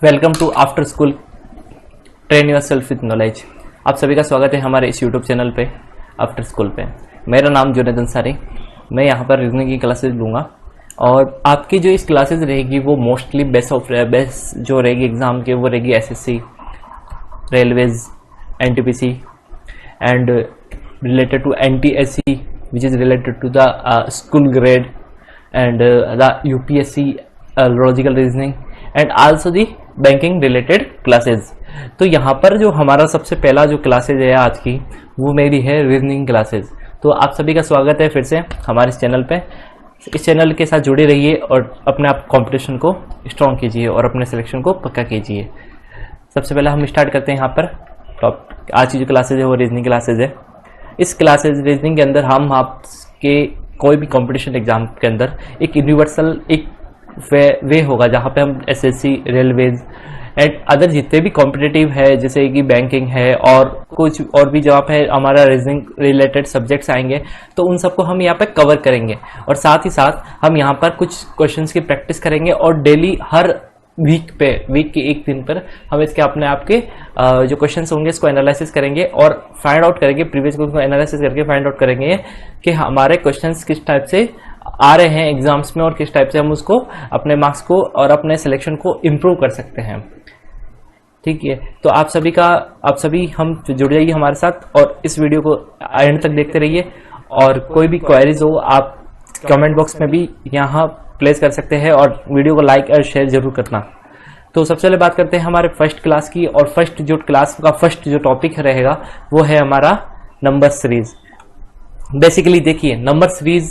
Welcome to after school train yourself with knowledge. आप सभी का स्वागत है हमारे इस यूट्यूब चैनल पे आफ्टर स्कूल पे। मेरा नाम जुनैद अंसारी। मैं यहाँ पर रीजनिंग की क्लासेस लूँगा और आपकी जो इस क्लासेस रहेगी वो मोस्टली बेस्ट जो रहेगी एग्ज़ाम के वो रहेगी SSC, railways, NTPC and related to NTSC which is related to the school grade and the UPSC logical reasoning and also the banking related classes। तो यहाँ पर जो हमारा सबसे पहला जो क्लासेज है आज की वो मेरी है रीजनिंग क्लासेज। तो आप सभी का स्वागत है फिर से हमारे इस चैनल पे। इस चैनल के साथ जुड़े रहिए और अपने आप कंपटीशन को स्ट्रॉन्ग कीजिए और अपने सिलेक्शन को पक्का कीजिए। सबसे पहले हम स्टार्ट करते हैं यहाँ पर। आज की जो क्लासेज है वो रीजनिंग क्लासेज है। इस क्लासेज रीजनिंग के अंदर हम आपके कोई भी कंपटीशन एग्जाम के अंदर एक यूनिवर्सल एक वे होगा जहाँ पे हम एसएससी, रेलवेज एंड अदर जितने भी कॉम्पिटिटिव है जैसे कि बैंकिंग है और कुछ और भी जहाँ पे हमारा रीजनिंग रिलेटेड सब्जेक्ट्स आएंगे तो उन सबको हम यहाँ पे कवर करेंगे और साथ ही साथ हम यहाँ पर कुछ क्वेश्चंस की प्रैक्टिस करेंगे और डेली हर वीक के एक दिन पर हम इसके अपने आप के जो क्वेश्चंस होंगे इसको एनालिसिस करेंगे और फाइंड आउट करेंगे, प्रीवियस क्वेश्चन को एनालिसिस करके फाइंड आउट करेंगे कि हमारे क्वेश्चंस किस टाइप से आ रहे हैं एग्जाम्स में और किस टाइप से हम उसको अपने मार्क्स को और अपने सिलेक्शन को इम्प्रूव कर सकते हैं। ठीक है, तो आप सभी हम जुड़ जाइए हमारे साथ और इस वीडियो को एंड तक देखते रहिए और कोई भी क्वेरीज हो आप कमेंट बॉक्स में भी यहाँ प्लेस कर सकते हैं और वीडियो को लाइक और शेयर जरूर करना। तो सबसे पहले बात करते हैं हमारे फर्स्ट क्लास की और फर्स्ट जो टॉपिक रहेगा वो है हमारा नंबर सीरीज। बेसिकली देखिए नंबर सीरीज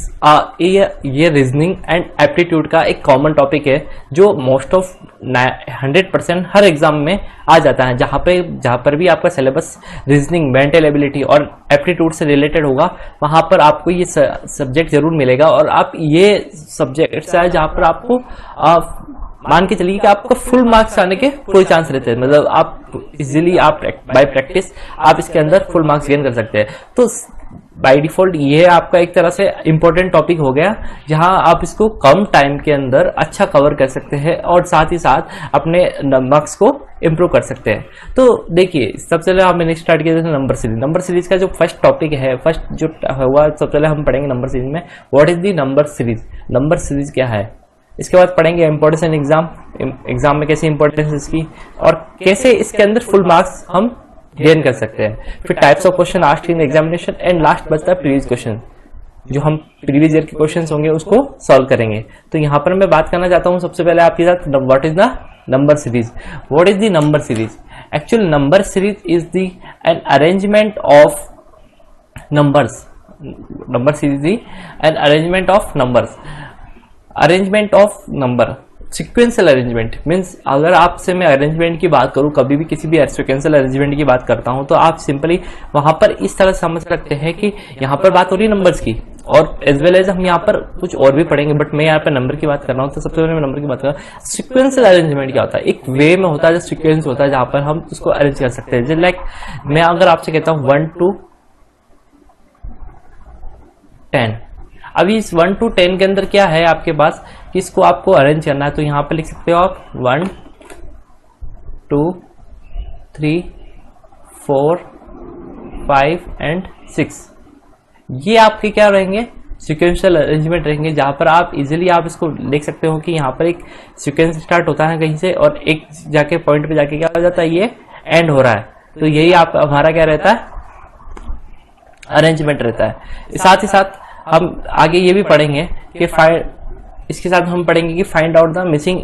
ये रीजनिंग एंड एप्टीट्यूड का एक कॉमन टॉपिक है जो मोस्ट ऑफ 100% हर एग्जाम में आ जाता है। जहाँ पर भी आपका सिलेबस रीजनिंग, मेंटल एबिलिटी और एप्टीट्यूड से रिलेटेड होगा वहां पर आपको ये सब्जेक्ट जरूर मिलेगा और आप ये सब्जेक्ट है जहाँ पर आपको मान के चलिए कि आपको फुल मार्क्स आने के कोई चांस रहते हैं। मतलब आप इजीली आप बाय प्रैक्टिस आप इसके अंदर फुल मार्क्स गेन कर सकते हैं। तो बाय डिफॉल्ट ये आपका एक तरह से इंपॉर्टेंट टॉपिक हो गया जहां आप इसको कम टाइम के अंदर अच्छा कवर कर सकते हैं और साथ ही साथ अपने मार्क्स को इम्प्रूव कर सकते हैं। तो देखिए सबसे पहले हमने स्टार्ट किया था नंबर सीरीज। नंबर सीरीज का जो फर्स्ट टॉपिक है, फर्स्ट जो हुआ सबसे पहले हम पढ़ेंगे नंबर सीरीज में what is the number series. Number series क्या है, इसके बाद पढ़ेंगे इंपॉर्टेंस इन एग्जाम में कैसे इंपॉर्टेंस इसकी और कैसे इसके अंदर फुल मार्क्स हम गेन कर सकते हैं। फिर types of question asked in examination and last बचता है प्रीवियस क्वेश्चन, जो हम प्रीवियस ईयर के क्वेश्चंस होंगे उसको सॉल्व करेंगे। तो यहाँ पर मैं बात करना चाहता हूँ सबसे पहले आपके साथ what is the number series. What is the number series? Actual number series is the an arrangement of numbers. Number series is an arrangement of numbers. Arrangement of number, sequential arrangement means अगर आपसे मैं arrangement की बात करूं, कभी भी किसी भी सिक्वेंशियल अरेंजमेंट की बात करता हूं तो आप सिंपली वहां पर इस तरह समझ सकते हैं कि यहाँ पर बात हो रही है नंबर्स की और एज वेल एज हम यहाँ पर कुछ और भी पढ़ेंगे बट मैं यहाँ पर नंबर की बात कर रहा हूँ। तो सबसे पहले मैं नंबर की बात कर रहा हूँ। सिक्वेंशियल अरेंजमेंट क्या होता है? एक वे में होता है जो सिक्वेंस होता है जहां पर हम उसको अरेंज कर सकते हैं। जैसे लाइक मैं अगर आपसे कहता हूँ 1 to 10, अभी इस 1 to 10 के अंदर क्या है आपके पास कि इसको आपको अरेंज करना है। तो यहां पे लिख सकते हो आप 1 2 3 4 5 एंड 6। ये आपके क्या रहेंगे? सिक्वेंशियल अरेंजमेंट रहेंगे जहां पर आप इजीली आप इसको देख सकते हो कि यहाँ पर एक सीक्वेंस स्टार्ट होता है कहीं से और एक जाके पॉइंट पे जाके क्या हो जाता है, ये एंड हो रहा है। तो यही आप हमारा क्या रहता है, अरेंजमेंट रहता है। साथ ही साथ हम आगे ये भी पढ़ेंगे कि इसके साथ हम पढ़ेंगे कि find out the missing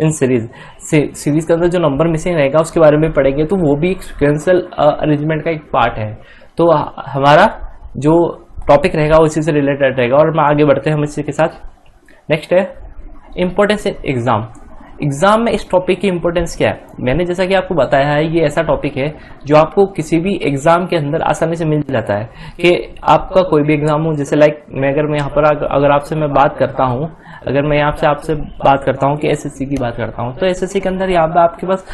in series. Series के अंदर जो नंबर मिसिंग रहेगा उसके बारे में पढ़ेंगे। तो वो भी एक सिक्वेंशियल अरेंजमेंट का एक पार्ट है। तो हमारा जो टॉपिक रहेगा उसी से रिलेटेड रहेगा और मैं आगे बढ़ते हैं हम इसी के साथ। नेक्स्ट है इंपॉर्टेंस इन एग्जाम। एग्जाम में इस टॉपिक की इंपॉर्टेंस क्या है? मैंने जैसा कि आपको बताया है ये ऐसा टॉपिक है जो आपको किसी भी एग्जाम के अंदर आसानी से मिल जाता है कि आपका कोई भी एग्जाम हो। जैसे लाइक मैं यहाँ पर अगर आपसे मैं बात करता हूँ, अगर मैं आपसे बात करता हूँ कि एसएससी की बात करता हूँ तो एसएससी के अंदर यहाँ पे आपके पास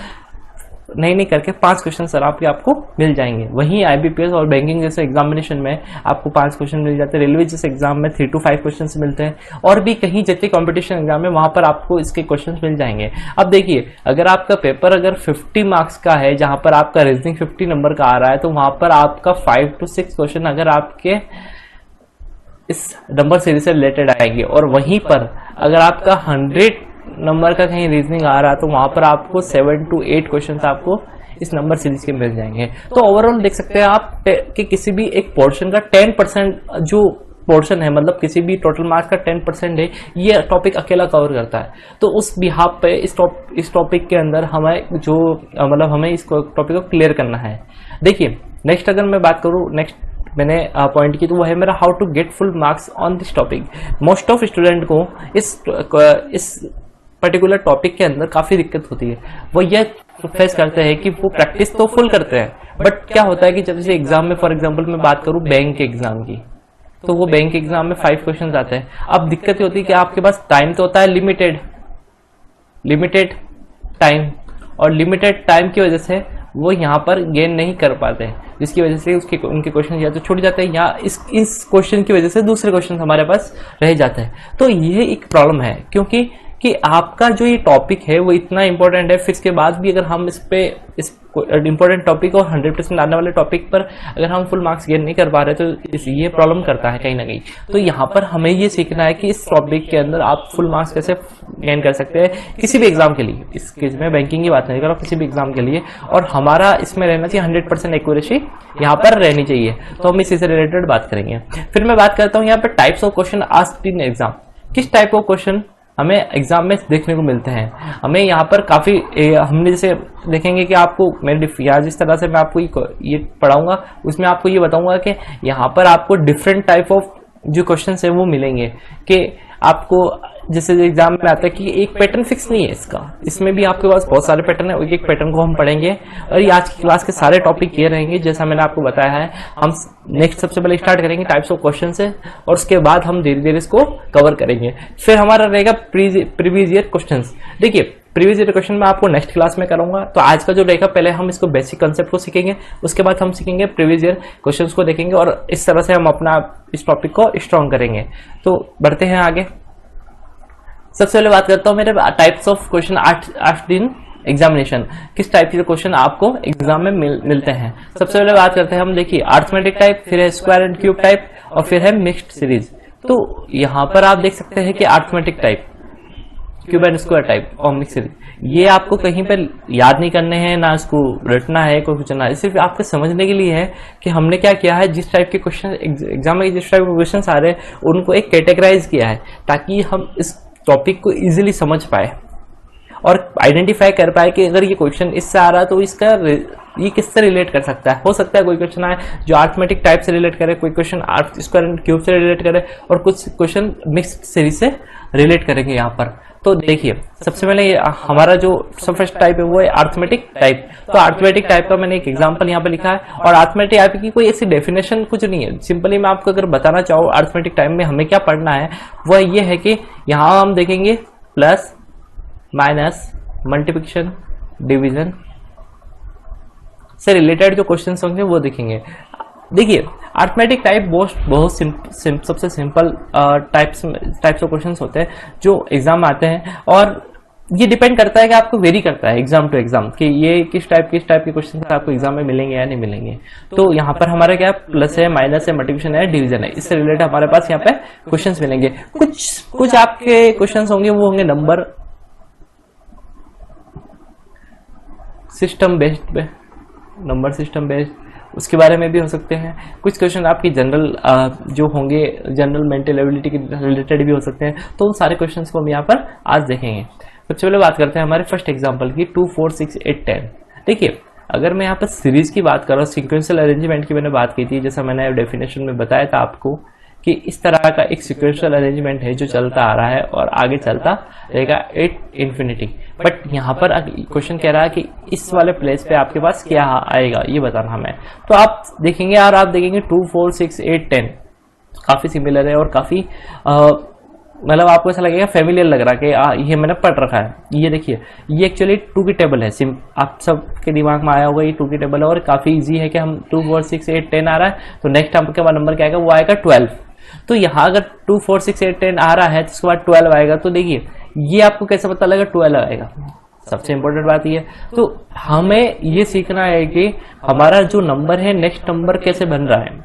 नहीं करके 5 क्वेश्चन सर आपको मिल जाएंगे। वहीं IBPS और बैंकिंग जैसे एग्जामिनेशन में आपको 5 क्वेश्चन मिल जाते हैं, रेलवे जैसे एग्जाम में 3 to 5 क्वेश्चन मिलते हैं, और भी कहीं जितने कॉम्पिटिशन एग्जाम है वहां पर आपको इसके क्वेश्चन मिल जाएंगे। अब देखिए, अगर आपका पेपर अगर 50 मार्क्स का है, जहां पर आपका रीजनिंग 50 नंबर का आ रहा है, तो वहां पर आपका 5 to 6 क्वेश्चन अगर आपके इस नंबर सीरीज से रिलेटेड आएंगे, और वहीं पर अगर आपका 100 नंबर का कहीं रीजनिंग आ रहा है, तो वहां पर आपको 7 to 8 क्वेश्चन आपको इस नंबर सीरीज के मिल जाएंगे। तो ओवरऑल देख सकते हैं आप कि किसी भी एक पोर्शन का 10% जो पोर्शन है, मतलब किसी भी टोटल मार्क्स का 10% है, ये टॉपिक अकेला कवर करता है। तो उस बिहाफ पे इस टॉपिक के अंदर हमें जो मतलब हमें इस टॉपिक को क्लियर करना है। देखिए नेक्स्ट अगर मैं बात करूँ, नेक्स्ट मैंने पॉइंट की, तो वो है मेरा how to get full marks on this topic. Most of student को इस पर्टिकुलर टॉपिक के अंदर काफी दिक्कत होती है। वो ये फेस करते हैं कि वो प्रैक्टिस तो फुल करते हैं, बट क्या होता है कि जब से एग्जाम में, फॉर एग्जांपल मैं बात करूं बैंक के एग्जाम की, तो वो बैंक के एग्जाम में 5 क्वेश्चन आते हैं। अब दिक्कत होती है कि आपके पास टाइम तो होता है लिमिटेड टाइम, और लिमिटेड टाइम की वजह से वो यहाँ पर गेन नहीं कर पाते हैं, जिसकी वजह से उनके क्वेश्चन या तो छूट जाते हैं, या इस क्वेश्चन की वजह से दूसरे क्वेश्चन हमारे पास रह जाते हैं। तो ये एक प्रॉब्लम है, क्योंकि कि आपका जो ये टॉपिक है वो इतना इंपॉर्टेंट है, फिर इसके बाद भी अगर हम इस इंपॉर्टेंट टॉपिक और 100% आने वाले टॉपिक पर अगर हम फुल मार्क्स गेन नहीं कर पा रहे, तो ये प्रॉब्लम करता है कहीं ना कहीं। तो यहाँ पर हमें ये सीखना है कि इस टॉपिक के अंदर आप फुल मार्क्स कैसे गेन कर सकते हैं किसी भी एग्जाम के लिए। इस केस में बैंकिंग की बात नहीं कर रहा, किसी भी एग्जाम के लिए, और हमारा इसमें रहना चाहिए 100% एक्यूरेसी यहाँ पर रहनी चाहिए। तो हम इसी से रिलेटेड बात करेंगे। फिर मैं बात करता हूँ यहाँ पर types of question asked in exam. किस टाइप ऑफ क्वेश्चन हमें एग्जाम में देखने को मिलते हैं। हमें यहाँ पर काफी हमने जैसे देखेंगे कि आपको मैं जिस तरह से मैं आपको ये पढ़ाऊंगा, उसमें आपको ये बताऊंगा कि यहाँ पर आपको डिफरेंट टाइप ऑफ जो क्वेश्चंस है वो मिलेंगे, कि आपको जैसे एग्जाम में आता है कि एक पैटर्न फिक्स नहीं है इसका, इसमें भी आपके पास बहुत सारे पैटर्न है, एक पैटर्न को हम पढ़ेंगे, और ये आज की क्लास के सारे टॉपिक ये रहेंगे जैसा मैंने आपको बताया है। हम नेक्स्ट सबसे पहले स्टार्ट करेंगे टाइप्स ऑफ क्वेश्चन से, और उसके बाद हम धीरे धीरे इसको कवर करेंगे। फिर हमारा रहेगा प्रीवियस ईयर क्वेश्चन। देखिए प्रीवियस ईयर क्वेश्चन मैं आपको नेक्स्ट क्लास में कराऊंगा, तो आज का जो रहेगा पहले हम इसको बेसिक कंसेप्ट को सीखेंगे, उसके बाद हम सीखेंगे प्रीवियस ईयर क्वेश्चंस को देखेंगे, और इस तरह से हम अपना इस टॉपिक को स्ट्रॉन्ग करेंगे। तो बढ़ते हैं आगे। सबसे पहले बात करता हूं मेरे types of question asked in examination. किस टाइप के क्वेश्चन आपको एग्जाम में मिलते हैं। सबसे पहले बात करते हैं हम, देखिए अरिथमेटिक टाइप, फिर है स्क्वायर एंड क्यूब टाइप, और फिर है मिक्स्ड सीरीज। तो यहाँ पर आप देख सकते हैं कि arithmetic type, cube and square type और मिक्स्ड सीरीज, ये आपको कहीं पर याद नहीं करने हैं, ना इसको रटना है, कोई कुछ ना, सिर्फ आपके समझने के लिए है कि हमने क्या किया है, जिस टाइप के क्वेश्चन एग्जाम में जिस टाइप के क्वेश्चन आ रहे हैं उनको एक कैटेगराइज किया है, ताकि हम इस टॉपिक को इजीली समझ पाए और आइडेंटिफाई कर पाए कि अगर ये क्वेश्चन इससे आ रहा है तो इसका ये किससे रिलेट कर सकता है। हो सकता है कोई क्वेश्चन आए जो अरिथमेटिक टाइप से रिलेट करे, कोई क्वेश्चन स्क्वायर एंड क्यूब से रिलेट करे, और कुछ क्वेश्चन मिक्स्ड सीरीज से रिलेट करेंगे यहाँ पर। तो देखिए सबसे पहले हमारा जो फर्स्ट टाइप है वो है अरिथमेटिक टाइप। तो अरिथमेटिक टाइप का मैंने एक एग्जांपल यहाँ पे लिखा है, और अरिथमेटिक टाइप की कोई ऐसी डेफिनेशन कुछ नहीं है। सिंपली मैं आपको अगर बताना चाहूँ अरिथमेटिक टाइप में हमें क्या पढ़ना है, वह ये है कि यहाँ हम देखेंगे प्लस माइनस मल्टीप्लिकेशन डिवीजन से रिलेटेड जो क्वेश्चंस होंगे वो देखेंगे। देखिए अरिथमेटिक टाइप बहुत सबसे सिंपल टाइप्स ऑफ क्वेश्चंस होते हैं जो एग्जाम में आते हैं, और ये डिपेंड करता है कि आपको वेरी करता है एग्जाम टू एग्जाम कि ये किस टाइप के क्वेश्चन आपको एग्जाम में मिलेंगे या नहीं मिलेंगे। तो यहाँ पर हमारा क्या प्लस है, माइनस है, मल्टीप्लिकेशन है, डिवीजन है, इससे रिलेटेड हमारे पास यहाँ पे क्वेश्चंस मिलेंगे। कुछ आपके क्वेश्चंस होंगे वो होंगे number system based, number system based, उसके बारे में भी हो सकते हैं। कुछ क्वेश्चन आपकी जनरल जो होंगे जनरल मेंटल एबिलिटी के रिलेटेड भी हो सकते हैं। तो उन सारे क्वेश्चंस को हम यहाँ पर आज देखेंगे। सबसे पहले बात करते हैं हमारे फर्स्ट एग्जांपल की 2, 4, 6, 8, 10। देखिए अगर मैं यहाँ पर सीरीज की बात कर रहा हूँ, सीक्वेंशियल अरेंजमेंट की मैंने बात की थी, जैसा मैंने डेफिनेशन में बताया था आपको कि इस तरह का एक सीक्वेंशियल अरेंजमेंट है जो चलता आ रहा है और आगे चलता रहेगा एट इन्फिनिटी। बट यहाँ पर क्वेश्चन कह रहा है कि इस वाले प्लेस पे आपके पास क्या आएगा ये बताना हमें। तो आप देखेंगे और आप देखेंगे 2, 4, 6, 8, 10 काफी सिमिलर है और काफी मतलब आपको ऐसा लगेगा फेमिलियर लग रहा है कि ये मैंने पढ़ रखा है। ये देखिए, ये एक्चुअली 2 की टेबल है। आप सबके दिमाग में आया होगा ये 2 की टेबल है और काफ़ी इजी है कि हम 2 4 6 8 10 आ रहा है तो नेक्स्ट आपके बाद नंबर क्या आएगा, वो आएगा 12। तो यहाँ अगर 2 4 6 8 10 आ रहा है तो उसके बाद 12 आएगा। तो देखिए ये आपको कैसे पता लगेगा 12 आएगा, सबसे इंपॉर्टेंट बात ये। तो हमें ये सीखना है कि हमारा जो नंबर है नेक्स्ट नंबर कैसे बन रहा है।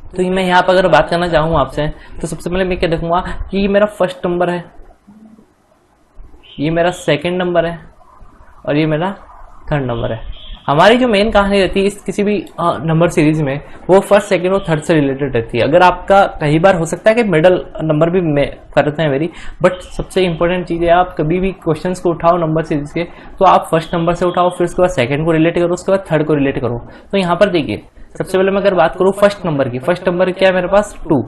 तो मैं यहाँ पर अगर बात करना चाहूँ आपसे तो सबसे पहले मैं क्या देखूंगा कि ये मेरा फर्स्ट नंबर है, ये मेरा सेकंड नंबर है और ये मेरा थर्ड नंबर है। हमारी जो मेन कहानी रहती है इस किसी भी नंबर सीरीज में वो फर्स्ट सेकंड और थर्ड से रिलेटेड रहती है। अगर आपका कई बार हो सकता है कि मिडल नंबर भी करते हैं मेरी, बट सबसे इंपॉर्टेंट चीज़ है आप कभी भी क्वेश्चंस को उठाओ नंबर सीरीज के तो आप फर्स्ट नंबर से उठाओ, फिर उसके बाद सेकंड को रिलेट करो, उसके बाद थर्ड को रिलेट करो। तो यहाँ पर देखिए सबसे पहले मैं अगर बात करूँ फर्स्ट नंबर की, फर्स्ट नंबर क्या है मेरे पास 2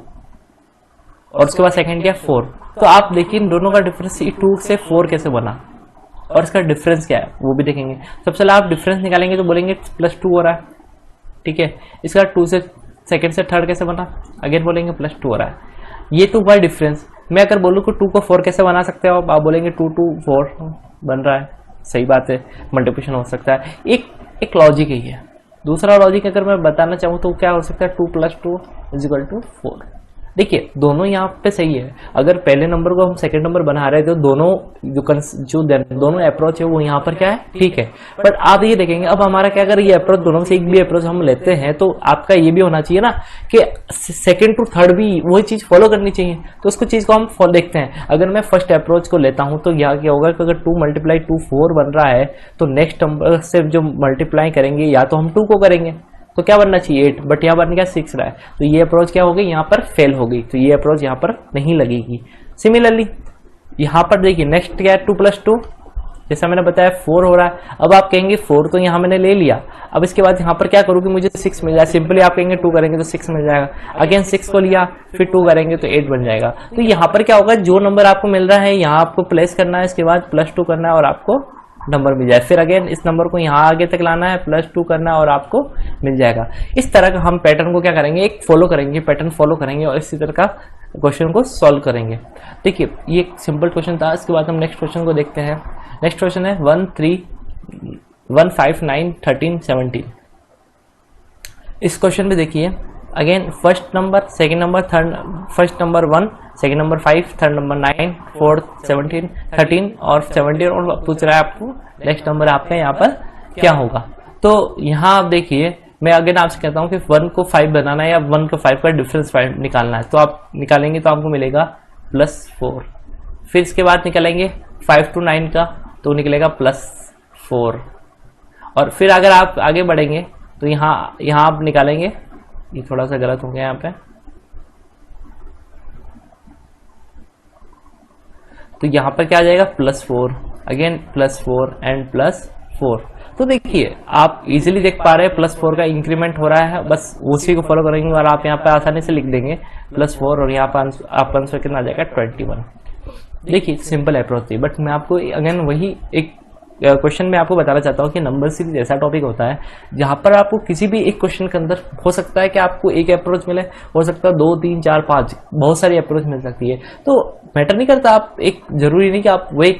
और उसके बाद सेकंड क्या 4। तो आप देखिए इन दोनों का डिफरेंस 2 से 4 कैसे बना और इसका डिफरेंस क्या है वो भी देखेंगे। सबसे पहले आप डिफरेंस निकालेंगे तो बोलेंगे +2 हो रहा है, ठीक है। इसका 2 से सेकंड से थर्ड कैसे बना, अगेन बोलेंगे +2 हो रहा है। ये 2 हुआ डिफरेंस। मैं अगर बोलूँ कि 2 को 4 कैसे बना सकते हो आप बोलेंगे 2 2 4 बन रहा है, सही बात है, मल्टीप्लिकेशन हो सकता है। एक लॉजिक ही है। दूसरा लॉजिक अगर मैं बताना चाहूँ तो क्या हो सकता है 2 + 2 = 4। देखिए दोनों यहाँ पे सही है। अगर पहले नंबर को हम सेकंड नंबर बना रहे थे तो दोनों अप्रोच है वो यहाँ पर क्या है ठीक है। बट आप ये देखेंगे अब हमारा क्या, अगर ये अप्रोच दोनों से एक भी अप्रोच हम लेते हैं तो आपका ये भी होना चाहिए ना कि सेकंड टू थर्ड भी वही चीज फॉलो करनी चाहिए। तो उसको चीज को हम देखते हैं। अगर मैं फर्स्ट अप्रोच को लेता हूँ तो यहाँ क्या होगा कि अगर 2 × 2 4 बन रहा है तो नेक्स्ट नंबर से जो मल्टीप्लाई करेंगे या तो हम 2 को करेंगे तो क्या बनना चाहिए 8, बट यहाँ बन गया 6 रहा है। तो ये अप्रोच क्या हो गई, यहाँ पर फेल हो गई, तो ये अप्रोच यहाँ पर नहीं लगेगी। सिमिलरली यहाँ पर देखिए नेक्स्ट क्या है 2 + 2, जैसा मैंने बताया 4 हो रहा है। अब आप कहेंगे 4 तो यहाँ मैंने ले लिया, अब इसके बाद यहाँ पर क्या करूँ कि मुझे 6 मिल जाए। सिंपली आप कहेंगे 2 करेंगे तो 6 मिल जाएगा, अगेन 6 को लिया फिर 2 करेंगे तो 8 बन जाएगा। तो यहाँ पर क्या होगा, जो नंबर आपको मिल रहा है यहाँ आपको प्लेस करना है, इसके बाद +2 करना है और आपको नंबर मिल जाए। फिर अगेन इस नंबर को यहाँ आगे तक लाना है, +2 करना है और आपको मिल जाएगा। इस तरह का हम पैटर्न को क्या करेंगे, एक फॉलो करेंगे, पैटर्न फॉलो करेंगे और इसी तरह का क्वेश्चन को सॉल्व करेंगे। देखिए ये एक सिंपल क्वेश्चन था। इसके बाद हम नेक्स्ट क्वेश्चन को देखते हैं। नेक्स्ट क्वेश्चन है 1 3 1 5 9 13 17। इस क्वेश्चन में देखिए again first number, second number, third, first number 1, second number 5, third number 9, fourth 17 13 और 17 और पूछ रहा है आपको नेक्स्ट नंबर आपका यहाँ पर क्या होगा। तो यहाँ आप देखिए मैं अगेन आपसे कहता हूँ कि 1 को 5 बनाना है या 1 को 5 का डिफरेंस निकालना है। तो आप निकालेंगे तो आपको मिलेगा +4। फिर इसके बाद निकालेंगे 5 to 9 का तो निकलेगा +4। और फिर अगर आप आगे बढ़ेंगे तो यहाँ आप निकालेंगे, ये थोड़ा सा गलत हो गया यहाँ पे, तो यहाँ पर क्या आ जाएगा +4, अगेन +4 एंड +4। तो देखिए आप इजीली देख पा रहे हैं +4 का इंक्रीमेंट हो रहा है, बस उसी को फॉलो करेंगे और आप यहाँ पे आसानी से लिख देंगे +4 और यहाँ पर आपका आंसर कितना आ जाएगा 21। देखिए सिंपल अप्रोच थी, बट मैं आपको अगेन वही एक क्वेश्चन में आपको बताना चाहता हूँ कि नंबर सीरीज ऐसा टॉपिक होता है जहां पर आपको किसी भी एक क्वेश्चन के अंदर हो सकता है कि आपको एक अप्रोच मिले, हो सकता है 2 3 4 5 बहुत सारी अप्रोच मिल सकती है। तो मैटर नहीं करता, आप एक जरूरी नहीं कि आप वही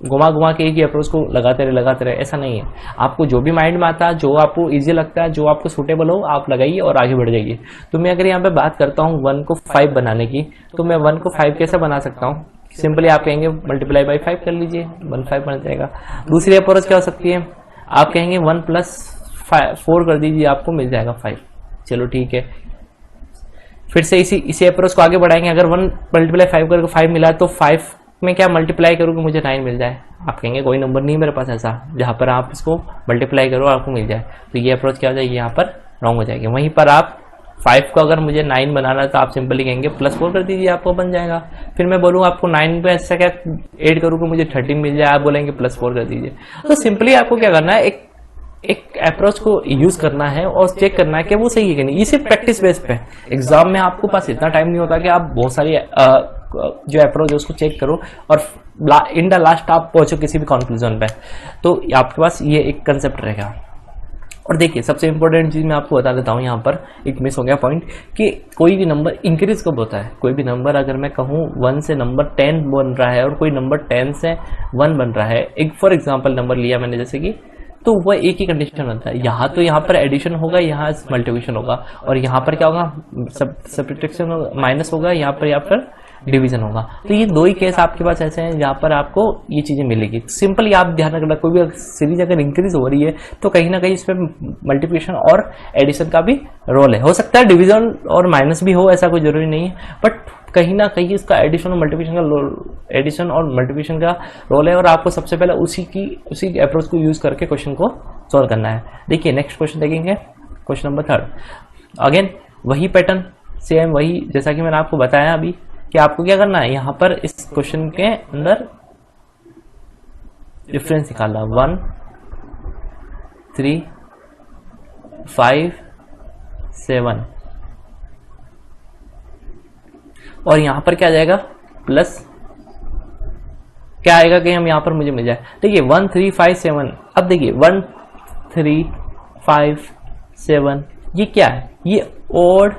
घुमा के एक ही अप्रोच को लगाते रहे, ऐसा नहीं है। आपको जो भी माइंड में आता है, जो आपको इजी लगता है, जो आपको सूटेबल हो आप लगाइए और आगे बढ़ जाइए। तो मैं अगर यहाँ पे बात करता हूँ 1 को 5 बनाने की, तो मैं 1 को 5 कैसे बना सकता हूँ, सिंपली आप कहेंगे मल्टीप्लाई बाई 5 कर लीजिए, 1 5 बन जाएगा। दूसरी अप्रोच क्या हो सकती है, आप कहेंगे 1 + 4 कर दीजिए, आपको मिल जाएगा 5। चलो ठीक है, फिर से इसी अप्रोच को आगे बढ़ाएंगे। अगर 1 × 5 करके 5 मिला तो 5 में क्या मल्टीप्लाई करूँ कि मुझे 9 मिल जाए। आप कहेंगे कोई नंबर नहीं मेरे पास ऐसा जहां पर आप इसको मल्टीप्लाई करो आपको मिल जाए, तो ये अप्रोच क्या हो जाएगी, यहाँ पर रॉन्ग हो जाएगी। वहीं पर आप 5 को अगर मुझे 9 बनाना है तो आप सिंपली कहेंगे +4 कर दीजिए, आपको बन जाएगा। फिर मैं बोलूँ आपको 9 पे ऐसा क्या ऐड करूँ कि मुझे 13 मिल जाए, आप बोलेंगे +4 कर दीजिए। तो सिंपली आपको क्या करना है, एक अप्रोच को यूज करना है और चेक करना है कि वो सही है कि नहीं। ये सिर्फ प्रैक्टिस बेस पे। एग्जाम में आपको पास इतना टाइम नहीं होता कि आप बहुत सारी जो अप्रोच है उसको चेक करो और इन द लास्ट आप पहुंचो किसी भी कंक्लूजन पे। तो आपके पास ये एक कंसेप्ट रहेगा। और देखिए सबसे इंपॉर्टेंट चीज मैं आपको बता देता हूँ, यहाँ पर एक मिस हो गया पॉइंट कि कोई भी नंबर इंक्रीज कब होता है। कोई भी नंबर अगर मैं कहूँ 1 से नंबर 10 बन रहा है और कोई नंबर 10 से 1 बन रहा है, एक फॉर एग्जांपल नंबर लिया मैंने जैसे कि, तो वह एक ही कंडीशन होता है, यहाँ तो यहाँ पर एडिशन होगा, यहाँ मल्टीप्लिकेशन होगा, और यहाँ पर क्या होगा, सब्ट्रैक्शन माइनस होगा, यहाँ पर डिवीजन होगा। तो ये दो ही केस आपके पास ऐसे हैं जहाँ पर आपको ये चीजें मिलेगी। सिंपली आप ध्यान रखना, कोई भी सीरीज अगर इंक्रीज हो रही है तो कहीं ना कहीं इसमें मल्टीप्लिकेशन और एडिशन का भी रोल है। हो सकता है डिवीजन और माइनस भी हो, ऐसा कोई जरूरी नहीं है, बट कहीं ना कहीं इसका एडिशन और मल्टीप्लिकेशन का रोल है, और आपको सबसे पहले उसी अप्रोच को यूज करके क्वेश्चन को सॉल्व करना है। देखिए नेक्स्ट क्वेश्चन देखेंगे, क्वेश्चन नंबर 3। अगेन वही पैटर्न, सेम वही, जैसा कि मैंने आपको बताया अभी कि आपको क्या करना है, यहाँ पर इस क्वेश्चन के अंदर डिफरेंस निकालना, 1 3 5 7, और यहां पर क्या आ जाएगा, प्लस क्या आएगा कि हम यहां पर मुझे मिल जाए। देखिए 1 3 5 7, अब देखिए 1 3 5 7 ये क्या है, ये ओड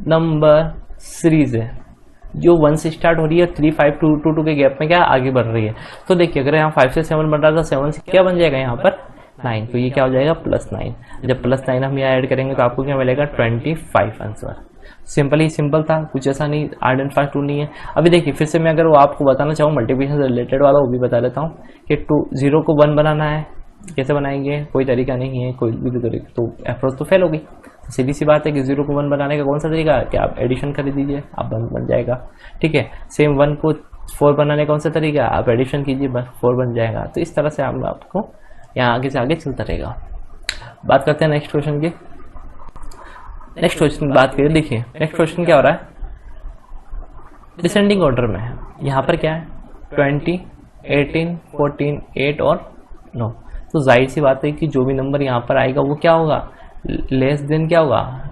नंबर सीरीज है जो 1 से स्टार्ट हो रही है, 3 5 2 2 2 के गैप में क्या आगे बढ़ रही है। तो देखिए अगर यहाँ 5 से 7 बन रहा था, 7 से क्या बन जाएगा यहाँ पर 9, तो ये क्या हो जाएगा +9। जब +9 हम यहाँ ऐड करेंगे तो आपको क्या मिलेगा 25 आंसर। सिंपल था, कुछ ऐसा नहीं हार्ड एंड फास्ट टूल नहीं है। अभी देखिए फिर से मैं अगर वो आपको बताना चाहूँ मल्टीप्लिकेशन से रिलेटेड वाला, वो भी बता देता हूँ कि 0 को 1 बनाना है, कैसे बनाएंगे, कोई तरीका नहीं है, कोई भी तरीका, तो अप्रोच तो फेल होगी। सीधी सी बात है कि 0 को 1 बनाने का कौन सा तरीका है कि आप एडिशन कर दीजिए, आप बन जाएगा, ठीक है। सेम 1 को 4 बनाने का कौन सा तरीका है, आप एडिशन कीजिए, बस 4 बन जाएगा। तो इस तरह से हम आपको यहाँ आगे से आगे चलता रहेगा। बात करते हैं नेक्स्ट क्वेश्चन की। नेक्स्ट क्वेश्चन बात करें, देखिए नेक्स्ट क्वेश्चन क्या हो रहा है, डिसेंडिंग ऑर्डर में है। यहाँ पर क्या है 20 18 14 8 और 9। तो जाहिर सी बात है कि जो भी नंबर यहाँ पर आएगा वो क्या होगा, लेस देन क्या होगा,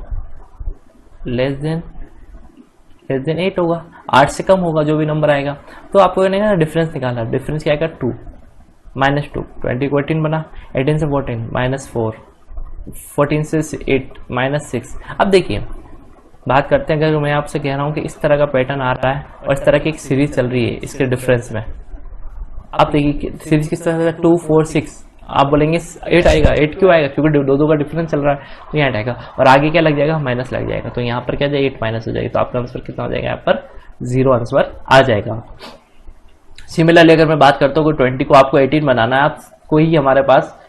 लेस देन 8 होगा, 8 से कम होगा जो भी नंबर आएगा। तो आपको डिफरेंस निकालना, डिफरेंस क्या आएगा 2 -2, 20 को 18 बना, 18 से 14 -4, 14 से 8 -6। अब देखिए बात करते हैं, अगर मैं आपसे कह रहा हूं कि इस तरह का पैटर्न आ रहा है और इस तरह की एक सीरीज चल रही है इसके डिफरेंस में, अब देखिए सीरीज किस तरह से 2 4 6, आप बोलेंगे 8 आएगा, 8 क्यों आएगा, क्योंकि दो का डिफरेंस चल रहा है, तो यहाँ आएगा, और आगे क्या लग जाएगा, माइनस लग जाएगा, तो यहाँ पर क्या जाएगा 8 माइनस हो जाएगा, तो आपका आंसर कितना हो जाएगा, यहाँ पर 0 आंसर आ जाएगा। सिमिलरली अगर मैं बात करता हूँ 20 को आपको 18 बनाना है, आप कोई हमारे पास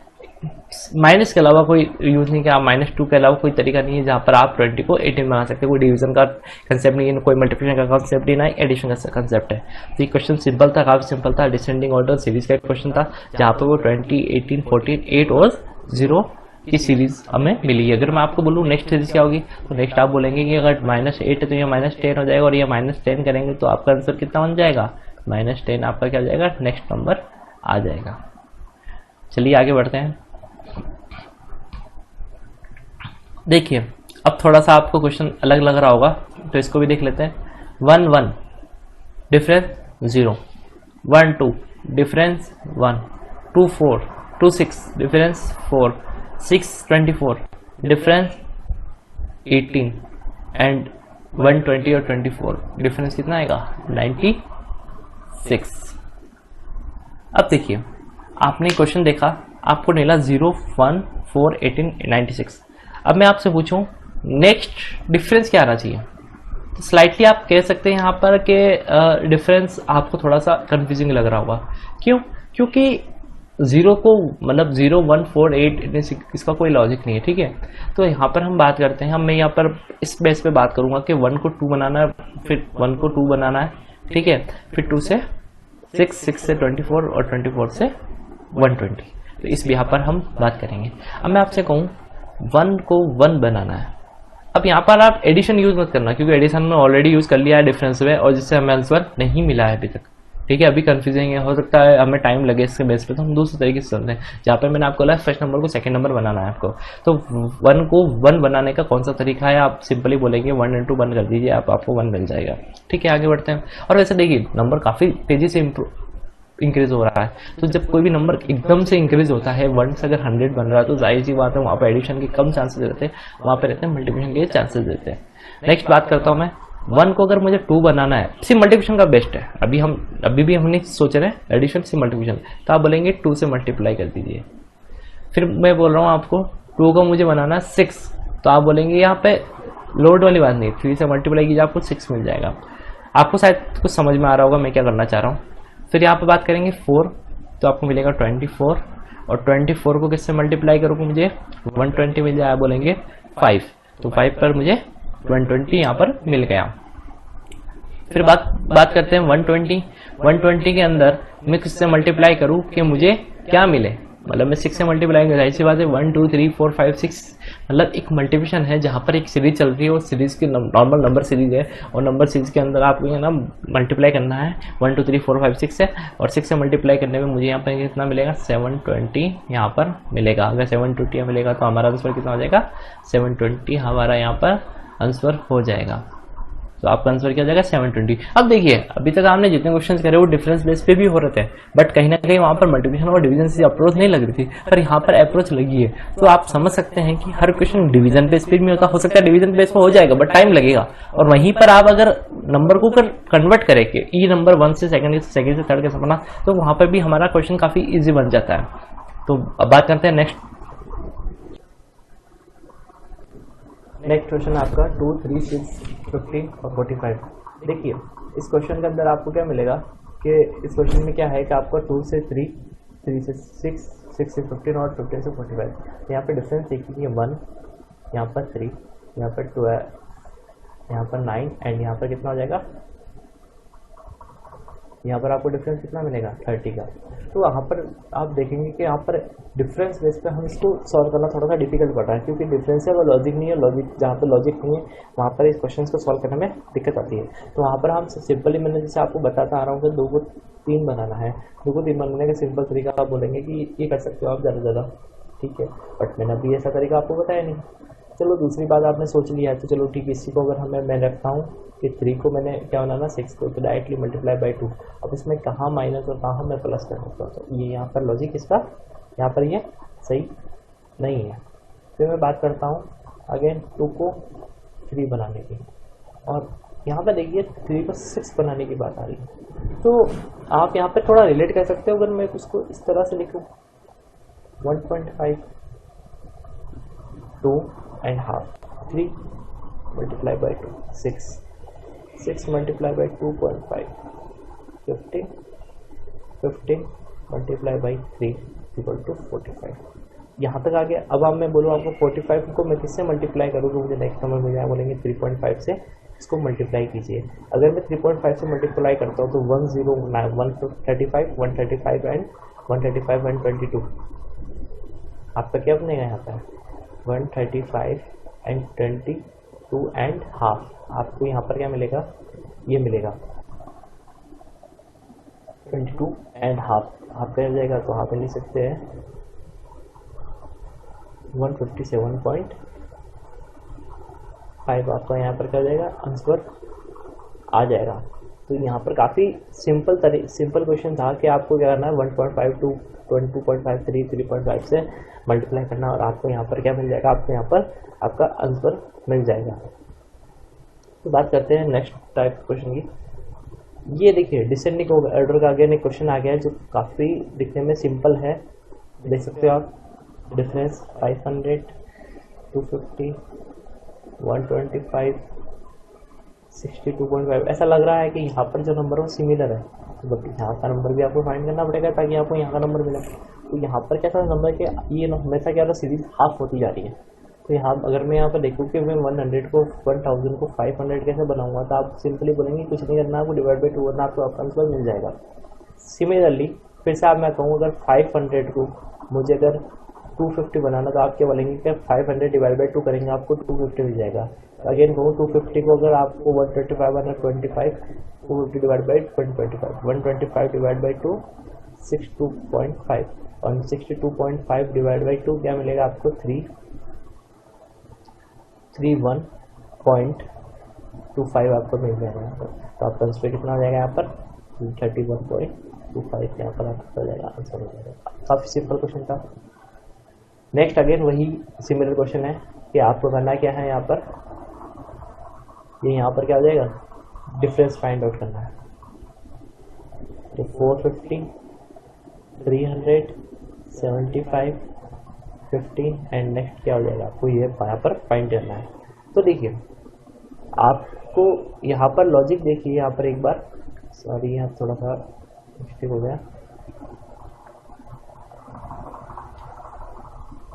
माइनस के अलावा कोई यूज नहीं किया, -2 के अलावा कोई तरीका नहीं है जहां पर आप 20 को 18 बना सकते हैं। कोई डिवीजन का कंसेप्ट नहीं है, कोई मल्टीप्लिकेशन का कंसेप्ट नहीं, ना एडिशन का कंसेप्ट है। तो ये क्वेश्चन सिंपल था, काफी सिंपल था, डिसेंडिंग ऑर्डर सीरीज का क्वेश्चन था जहां पर वो 20 18 14 8 और 0 की सीरीज हमें मिली है। अगर मैं आपको बोलूँ नेक्स्ट सीरीज क्या होगी, तो नेक्स्ट आप बोलेंगे कि अगर -8 है तो ये -10 हो जाएगा, और ये -10 करेंगे तो आपका आंसर कितना बन जाएगा, -10 आपका क्या हो जाएगा, नेक्स्ट नंबर आ जाएगा। चलिए आगे बढ़ते हैं। देखिए अब थोड़ा सा आपको क्वेश्चन अलग लग रहा होगा, तो इसको भी देख लेते हैं। 1 1 difference 0, 1 2 difference 1, 2 4 2 6 difference 4, 6 24 difference 18, and 120 और 24 डिफरेंस कितना आएगा, 96। अब देखिए आपने क्वेश्चन देखा, आपको मिला 0 1 4 18 96। अब मैं आपसे पूछूं नेक्स्ट डिफरेंस क्या आना चाहिए, तो स्लाइटली आप कह सकते हैं यहाँ पर कि डिफरेंस आपको थोड़ा सा कंफ्यूजिंग लग रहा होगा। क्यों, क्योंकि 0 को मतलब 0 1 4 8 इसका कोई लॉजिक नहीं है, ठीक है। तो यहाँ पर हम बात करते हैं, मैं यहाँ पर इस बेस पे बात करूंगा कि 1 को 2 बनाना है, फिर 1 को 2 बनाना है, ठीक है, फिर 2 से 6, 6 से 24 और 24 से 120। तो इस यहाँ पर हम बात करेंगे। अब मैं आपसे कहूँ 1 को 1 बनाना है, अब यहाँ पर आप एडिशन यूज मत करना, क्योंकि एडिशन में ऑलरेडी यूज कर लिया है डिफरेंस में, और जिससे हमें आंसर नहीं मिला है अभी तक, ठीक है। अभी कंफ्यूजिंग है, हो सकता है हमें टाइम लगे इसके बेस पे, तो हम दूसरे तरीके से चलते हैं। जहाँ पे मैंने आपको बोला फर्स्ट नंबर को सेकंड नंबर बनाना है आपको, तो 1 को 1 बनाने का कौन सा तरीका है, आप सिंपली बोलेंगे 1 into 1 कर दीजिए, आपको 1 मिल जाएगा, ठीक है। आगे बढ़ते हैं। और वैसे देखिए नंबर काफी तेजी से इंक्रीज हो रहा है। तो जब कोई भी नंबर एकदम से इंक्रीज होता है, 1 से अगर 100 बन रहा है तो जाहिर सी बात है वहाँ पर एडिशन के कम चांसेस रहते हैं, वहाँ पे रहते हैं मल्टीप्लिकेशन के चांसेस रहते हैं। नेक्स्ट बात करता हूँ मैं, 1 को अगर मुझे 2 बनाना है, सी मल्टीप्लिकेशन का बेस्ट है। अभी भी हम नहीं सोच रहे हैं एडिशन, सी मल्टीप्लिकेशन, तो आप बोलेंगे 2 से मल्टीप्लाई कर दीजिए। फिर मैं बोल रहा हूँ आपको 2 को मुझे बनाना 6, तो आप बोलेंगे यहाँ पे लोड वाली बात नहीं, 3 से मल्टीप्लाई कीजिए आपको 6 मिल जाएगा। आपको शायद कुछ समझ में आ रहा होगा मैं क्या करना चाह रहा हूँ। फिर यहाँ पे बात करेंगे 4, तो आपको मिलेगा 24, और 24 को किससे मल्टीप्लाई करोगे, मुझे 120 मिल जाएगा, बोलेंगे 5, तो 5 पर मुझे 120 यहाँ पर मिल गया। फिर बात करते हैं 120 के अंदर मैं किससे मल्टीप्लाई करूँ कि मुझे क्या मिले, मतलब मैं 6 से मल्टीप्लाई करूँ, ऐसी बात है 1 2 3 4 5 6, मतलब एक मल्टीप्लिकेशन है जहाँ पर एक सीरीज चल रही है, और सीरीज की नॉर्मल नंबर सीरीज है, और नंबर सीरीज के अंदर आपको ये ना मल्टीप्लाई करना है 1 2 3 4 5 6 से, और 6 से मल्टीप्लाई करने में मुझे यहाँ पर कितना मिलेगा, 720 यहाँ पर मिलेगा। अगर 720 मिलेगा तो हमारा आंसर कितना हो जाएगा, 720 हमारा यहाँ पर आंसर हो जाएगा। तो आपका आंसर क्या हो जाएगा, 720। अब देखिए अभी तक आपने जितने क्वेश्चंस करे वो डिफरेंस बेस पे भी हो रहे थे, बट कहीं ना कहीं वहाँ पर मल्टीप्लिकेशन और डिवीजन से अप्रोच नहीं लग रही थी, पर यहाँ पर अप्रोच लगी है। तो आप समझ सकते हैं कि हर क्वेश्चन डिवीजन बेस पे भी होता, हो सकता है डिवीजन बेस पे हो जाएगा बट टाइम लगेगा, और वहीं पर आप अगर नंबर को कन्वर्ट करें कि ई नंबर 1 से सेकंड से थर्ड कैसे बना, तो वहाँ पर भी हमारा क्वेश्चन काफी ईजी बन जाता है। तो अब बात करते हैं नेक्स्ट क्वेश्चन आपका 2 3 6 15 और 45। देखिए इस क्वेश्चन के अंदर आपको क्या मिलेगा कि इस क्वेश्चन में क्या है कि आपका 2 से 3, 3 से 6, 6 से 15 और 15 से 45। यहाँ पे डिफरेंस देखिए 1, यहाँ पर 3, यहाँ पर 12, यहाँ पर 9, एंड यहाँ पर कितना हो जाएगा, यहाँ पर आपको डिफरेंस कितना मिलेगा, 30 का। तो वहाँ पर आप देखेंगे कि यहाँ पर डिफरेंस बेस पे हम इसको सॉल्व करना थोड़ा सा डिफिकल्ट पड़ रहा है, क्योंकि डिफरेंशियल और लॉजिक नहीं है, लॉजिक जहाँ पर लॉजिक नहीं है वहाँ पर इस क्वेश्चन को सॉल्व करने में दिक्कत आती है। तो वहाँ पर हम सिंपली, मैंने जैसे आपको बताता आ रहा हूँ कि 2 को 3 बनाना है, 2 को 3 बनाने का सिंपल तरीका आप बोलेंगे कि ये कर सकते हो आप ज़्यादा से ज़्यादा, ठीक है, बट मैंने अभी ऐसा तरीका आपको बताया नहीं। चलो दूसरी बात आपने सोच लिया है, तो चलो ठीक है, इसी को अगर मैं रखता हूँ कि 3 को मैंने क्या बनाना 6 को, तो डायरेक्टली मल्टीप्लाई बाई 2। अब इसमें कहाँ माइनस और कहाँ मैं प्लस कर सकता हूँ, तो ये यहाँ पर लॉजिक इसका यहाँ पर ये सही नहीं है। फिर मैं बात करता हूँ अगेन 2 को 3 बनाने की, और यहाँ पर देखिए 3 को 6 बनाने की बात आ रही है। तो आप यहाँ पर थोड़ा रिलेट कर सकते हो, अगर मैं उसको इस तरह से लिखूँ 1.5 2 and half, 3 multiplied by 2 6, 6 multiplied by 2.5 15, 15 multiplied by 3 equal to 45। यहाँ तक आ गया। अब आप मैं बोलूँ आपको 45 को मैं किससे मल्टीप्लाई करूँगा, मुझे नेक्स्ट नंबर मिल जाएगा, बोलेंगे 3.5 से इसको मल्टीप्लाई कीजिए। अगर मैं 3.5 से मल्टीप्लाई करता हूँ तो 109 135 135 एंड 135 एंड 22 आपका क्या बनेगा यहाँ पर 135 एंड 22 एंड हाफ। आपको यहाँ पर क्या मिलेगा, ये मिलेगा 22 एंड हाफ। हाफ कर जाएगा तो हाफ लिख सकते हैं 157.5 आपका यहाँ पर क्या हो जाएगा, आंसर आ जाएगा। तो यहाँ पर काफ़ी सिंपल क्वेश्चन था कि आपको क्या करना है 1.5 टू 22.5 3.5 से मल्टीप्लाई करना, और आपको यहाँ पर क्या मिल जाएगा, आपको यहाँ पर आपका आंसर मिल जाएगा। तो बात करते हैं नेक्स्ट टाइप क्वेश्चन की। ये देखिए डिसेंडिंग ऑर्डर का अगेन एक क्वेश्चन आ गया है जो काफ़ी दिखने में सिंपल है, देख सकते हो आप। डिफरेंस 500 250 125 62.5। ऐसा लग रहा है कि यहाँ पर जो नंबर है वो सिमिलर है, तो यहाँ का नंबर भी आपको फाइंड करना पड़ेगा ताकि आपको यहाँ का नंबर मिले। तो यहाँ पर कैसा नंबर है कि ये हमेशा क्या रहा सीरीज हाफ होती जा रही है। तो यहाँ अगर मैं यहाँ पर देखूँ कि मैं 100 को 1000 को 500 कैसे बनाऊंगा, तो आप सिंपली बोलेंगे कुछ नहीं करना, आपको डिवाइड बाई 2 करना, आपको आंसर मिल जाएगा। सिमिलरली फिर से आप मैं कहूँ अगर 500 को मुझे अगर 250 बनाना, तो आप क्या बोलेंगे कि 500 डिवाइड बाई 2 करेंगे, आपको 250 मिल जाएगा। अगेन कहूँ 250 को अगर आपको 125 125 250 डिवाइड बाई 125 125 डिवाइड बाई 2 62.5 और 62.5 डिवाइड बाई 2 क्या मिलेगा आपको 331.25 आपको मिल जाएगा। तो आपका आंसर कितना हो जाएगा यहाँ पर 31.25। 25 यहाँ पर आपका हो जाएगा, आंसर हो जाएगा। काफ़ी सिंपल क्वेश्चन था। नेक्स्ट अगेन वही सिमिलर क्वेश्चन है कि आपको करना क्या है, यहाँ पर ये यहाँ पर क्या हो जाएगा, डिफरेंस फाइंड आउट करना है। तो 450, 300, 75, 15 एंड नेक्स्ट क्या हो जाएगा, आपको ये यहाँ पर फाइंड करना है। तो देखिए आपको यहाँ पर लॉजिक देखिए, यहाँ पर एक बार, सॉरी यहाँ थोड़ा सा मिस्टेक हो गया,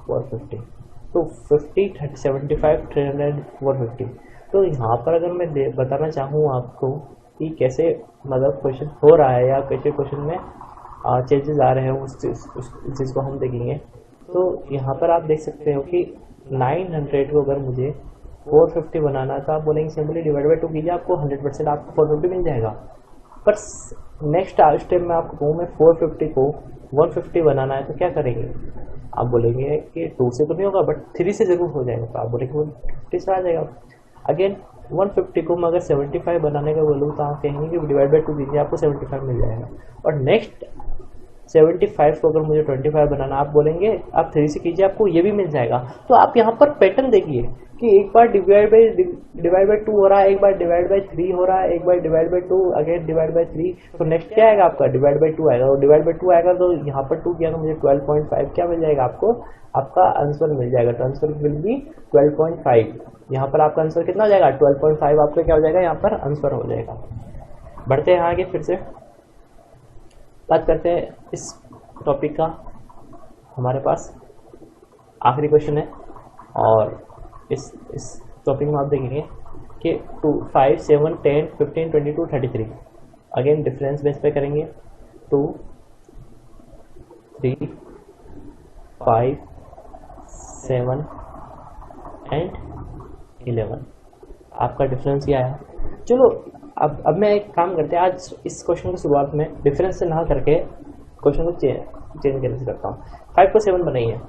450, तो 50, 30, 75, 300, 450। तो यहाँ पर अगर मैं बताना चाहूँ आपको कि कैसे मतलब क्वेश्चन हो रहा है या कैसे क्वेश्चन में चेंजेस आ रहे हैं, उस चीज़ को हम देखेंगे। तो यहाँ पर आप देख सकते हो कि 900 को अगर मुझे 450 बनाना था, आप बोलेंगे सिंपली डिवाइड बाई 2 कीजिए, आपको 100% आपको 450 मिल जाएगा। पर नेक्स्ट स्टेप में आपको कहूँ मैं 450 को 150 बनाना है तो क्या करेंगे, आप बोलेंगे कि 2 से तो नहीं होगा बट 3 से ज़रूर हो जाएगा, तो आप बोलेंगे 150 से आ जाएगा। अगेन 150 को मैं अगर 75 बनाने का बोलूँ तो आप कहेंगे कि डिवाइड बाई 2 कीजिए, आपको 75 मिल जाएगा। और नेक्स्ट 75 को अगर मुझे 25 बनाना, आप बोलेंगे आप 3 से कीजिए, आपको ये भी मिल जाएगा। तो आप यहाँ पर पैटर्न देखिए कि एक बार डिवाइड बाई 2 हो रहा है, एक बार डिवाइड बाई 3 हो रहा है, एक बार divide by 2, again divide by 3, तो नेक्स्ट क्या आएगा आपका डिवाइड बाई 2 आएगा। और डिवाइड बाई 2 आएगा तो यहाँ पर 2 किया तो मुझे 12.5 क्या मिल जाएगा, आपको आपका आंसर मिल जाएगा। तो आंसर विल बी 12.5। यहाँ पर आपका आंसर कितना हो जाएगा, 12.5 आपका क्या हो जाएगा, यहाँ पर आंसर हो जाएगा। बढ़ते हैं आगे, फिर से बात करते हैं इस टॉपिक का। हमारे पास आखिरी क्वेश्चन है और इस टॉपिक में आप देखेंगे कि 2, 5, 7, 10, 15, 22, 33 अगेन डिफरेंस बेस पे करेंगे। 2, 3, 5, 7 एंड 11 आपका डिफरेंस क्या है। चलो अब मैं एक काम करते हैं, आज इस क्वेश्चन की शुरुआत में डिफरेंस से ना करके क्वेश्चन को चेंज करने से करता हूँ। 5 को 7 बनाइए,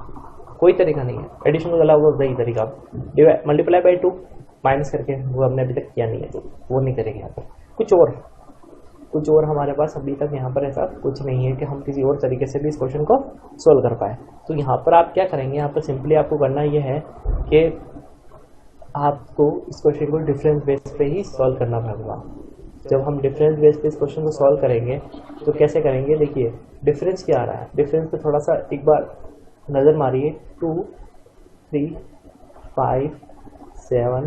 कोई तरीका नहीं है, एडिशन को गला होगा वही तरीका, मल्टीप्लाई बाई 2 माइनस करके, वो हमने अभी तक किया नहीं है तो वो नहीं करेंगे। यहाँ पर कुछ और हमारे पास अभी तक यहाँ पर ऐसा कुछ नहीं है कि हम किसी और तरीके से भी इस क्वेश्चन को सोल्व कर पाए। तो यहाँ पर आप क्या करेंगे, यहाँ पर सिंपली आपको करना ये है कि आपको इस क्वेश्चन को डिफरेंस बेस पे ही सॉल्व करना पड़ेगा। जब हम डिफरेंस बेस पे इस क्वेश्चन को सॉल्व करेंगे तो कैसे करेंगे, देखिए डिफरेंस क्या आ रहा है, डिफरेंस पे थोड़ा सा एक बार नज़र मारिए। 2, 3, 5, 7,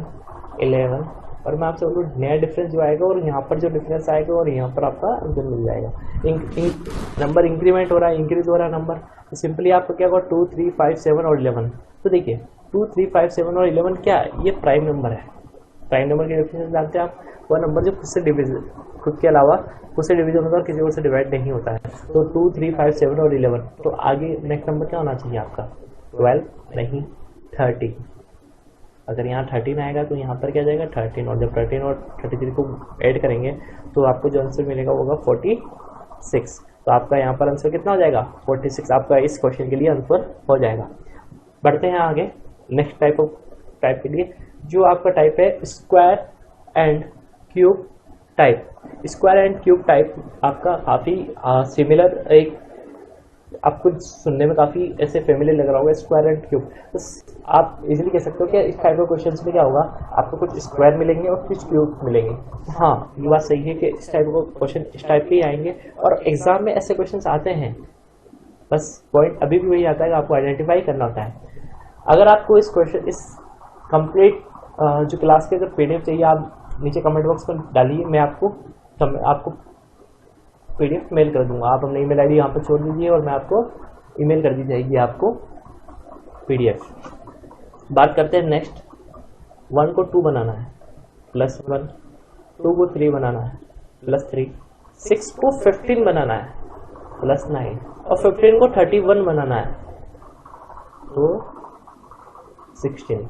11 और मैं आपसे बोलूँ नया डिफरेंस जो आएगा और यहाँ पर जो डिफरेंस आएगा और यहाँ पर आपका आंसर मिल जाएगा। नंबर इंक्रीमेंट हो रहा है, इंक्रीज हो रहा है नंबर, तो सिंपली आपको क्या होगा 2, 3, 5, 7 और 11। तो देखिए 2, 3, 5, 7 और 11 क्या है, ये प्राइम नंबर है। प्राइम नंबर के डेफिनेशन जानते हैं आप, वह नंबर जो खुद के अलावा खुद से डिवीजन होता है और किसी और से डिवाइड नहीं होता है। तो 2, 3, 5, 7 और 11, तो आगे नेक्स्ट नंबर क्या होना चाहिए आपका, 12 नहीं 30। अगर यहाँ 13 आएगा तो यहाँ पर क्या जाएगा 13, और जब 13 और 33 को ऐड करेंगे तो आपको जो आंसर मिलेगा होगा 46। तो आपका यहाँ पर आंसर कितना हो जाएगा 46, आपका इस क्वेश्चन के लिए आंसर हो जाएगा। बढ़ते हैं आगे नेक्स्ट टाइप के लिए, जो आपका टाइप है square and cube type. Square and cube type आपका काफ़ी सिमिलर, एक आपको सुनने में काफ़ी ऐसे फेमिलियर लग रहा होगा स्क्वायर एंड क्यूब। तो आप इजीली कह सकते हो कि इस टाइप के क्वेश्चंस में क्या होगा, आपको कुछ स्क्वायर मिलेंगे और कुछ क्यूब मिलेंगे। हाँ ये बात सही है कि इस टाइप के क्वेश्चन इस टाइप के ही आएंगे और एग्जाम में ऐसे क्वेश्चन आते हैं। बस पॉइंट अभी भी वही आता है कि आपको आइडेंटिफाई करना होता है। अगर आपको इस कंप्लीट जो क्लास के अगर PDF चाहिए, आप नीचे कमेंट बॉक्स में डालिए, मैं आपको PDF मेल कर दूंगा। आप अपना ईमेल आईडी यहाँ पर छोड़ दीजिए और मैं आपको ईमेल कर दी जाएगी आपको PDF। बात करते हैं नेक्स्ट, 1 को 2 बनाना है +1, 2 को 3 बनाना है +3, 6 को 15 बनाना है +9 और 15 को 31 बनाना है तो 16।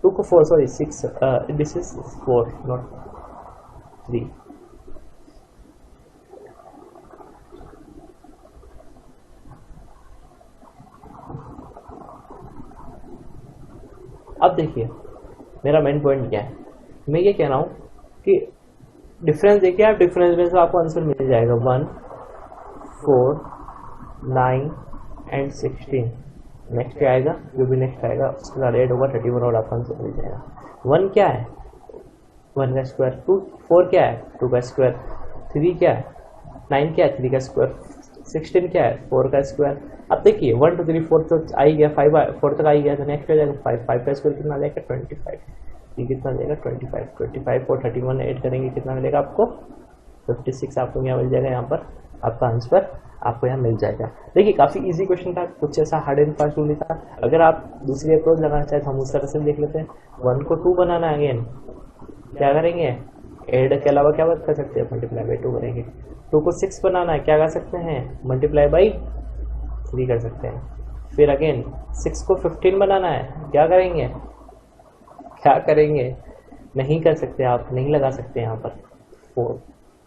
2 को 4, सॉरी 6, दिस इज 4 नॉट 3। अब देखिए मेरा मेन पॉइंट क्या है, मैं ये कह रहा हूँ कि डिफरेंस देखिए आप, डिफरेंस में से आपको आंसर मिल जाएगा 1, 4, 9 एंड 16। नेक्स्ट क्या आएगा, जो भी नेक्स्ट आएगा उसके साथ ऐड होगा 31 और आपका आंसर मिल जाएगा। 1 क्या है, 1 का स्क्वायर, 2, 4 क्या है, 2 का स्क्वायर, 3 क्या है, 9 क्या है, 3 का स्क्वायर, 16 क्या है, 4 का स्क्वायर। अब देखिए 1 2 3 4 तो आ ही गया, 4 तक आ ही गया, तो नेक्स्ट हो जाएगा 5 का स्क्वायर कितना आ जाएगा 25, ये कितना आ जाएगा 25 और 31 ऐड करेंगे कितना मिलेगा आपको 56। आपको यहाँ मिल जाएगा, यहाँ पर आपका आंसर आपको यहाँ मिल जाएगा। देखिए काफ़ी इजी क्वेश्चन था, कुछ ऐसा हार्ड एंड फास्ट नहीं था। अगर आप दूसरी अप्रोच लगाना चाहे तो हम उस तरह से देख लेते हैं। 1 को 2 बनाना है, अगेन क्या करेंगे, ऐड के अलावा क्या बात कर सकते हैं, मल्टीप्लाई बाई 2 करेंगे। 2 को 6 बनाना है, क्या कर सकते हैं, मल्टीप्लाई बाई 3 कर सकते हैं। फिर अगेन 6 को 15 बनाना है, क्या करेंगे, नहीं कर सकते आप, नहीं लगा सकते यहाँ पर 4,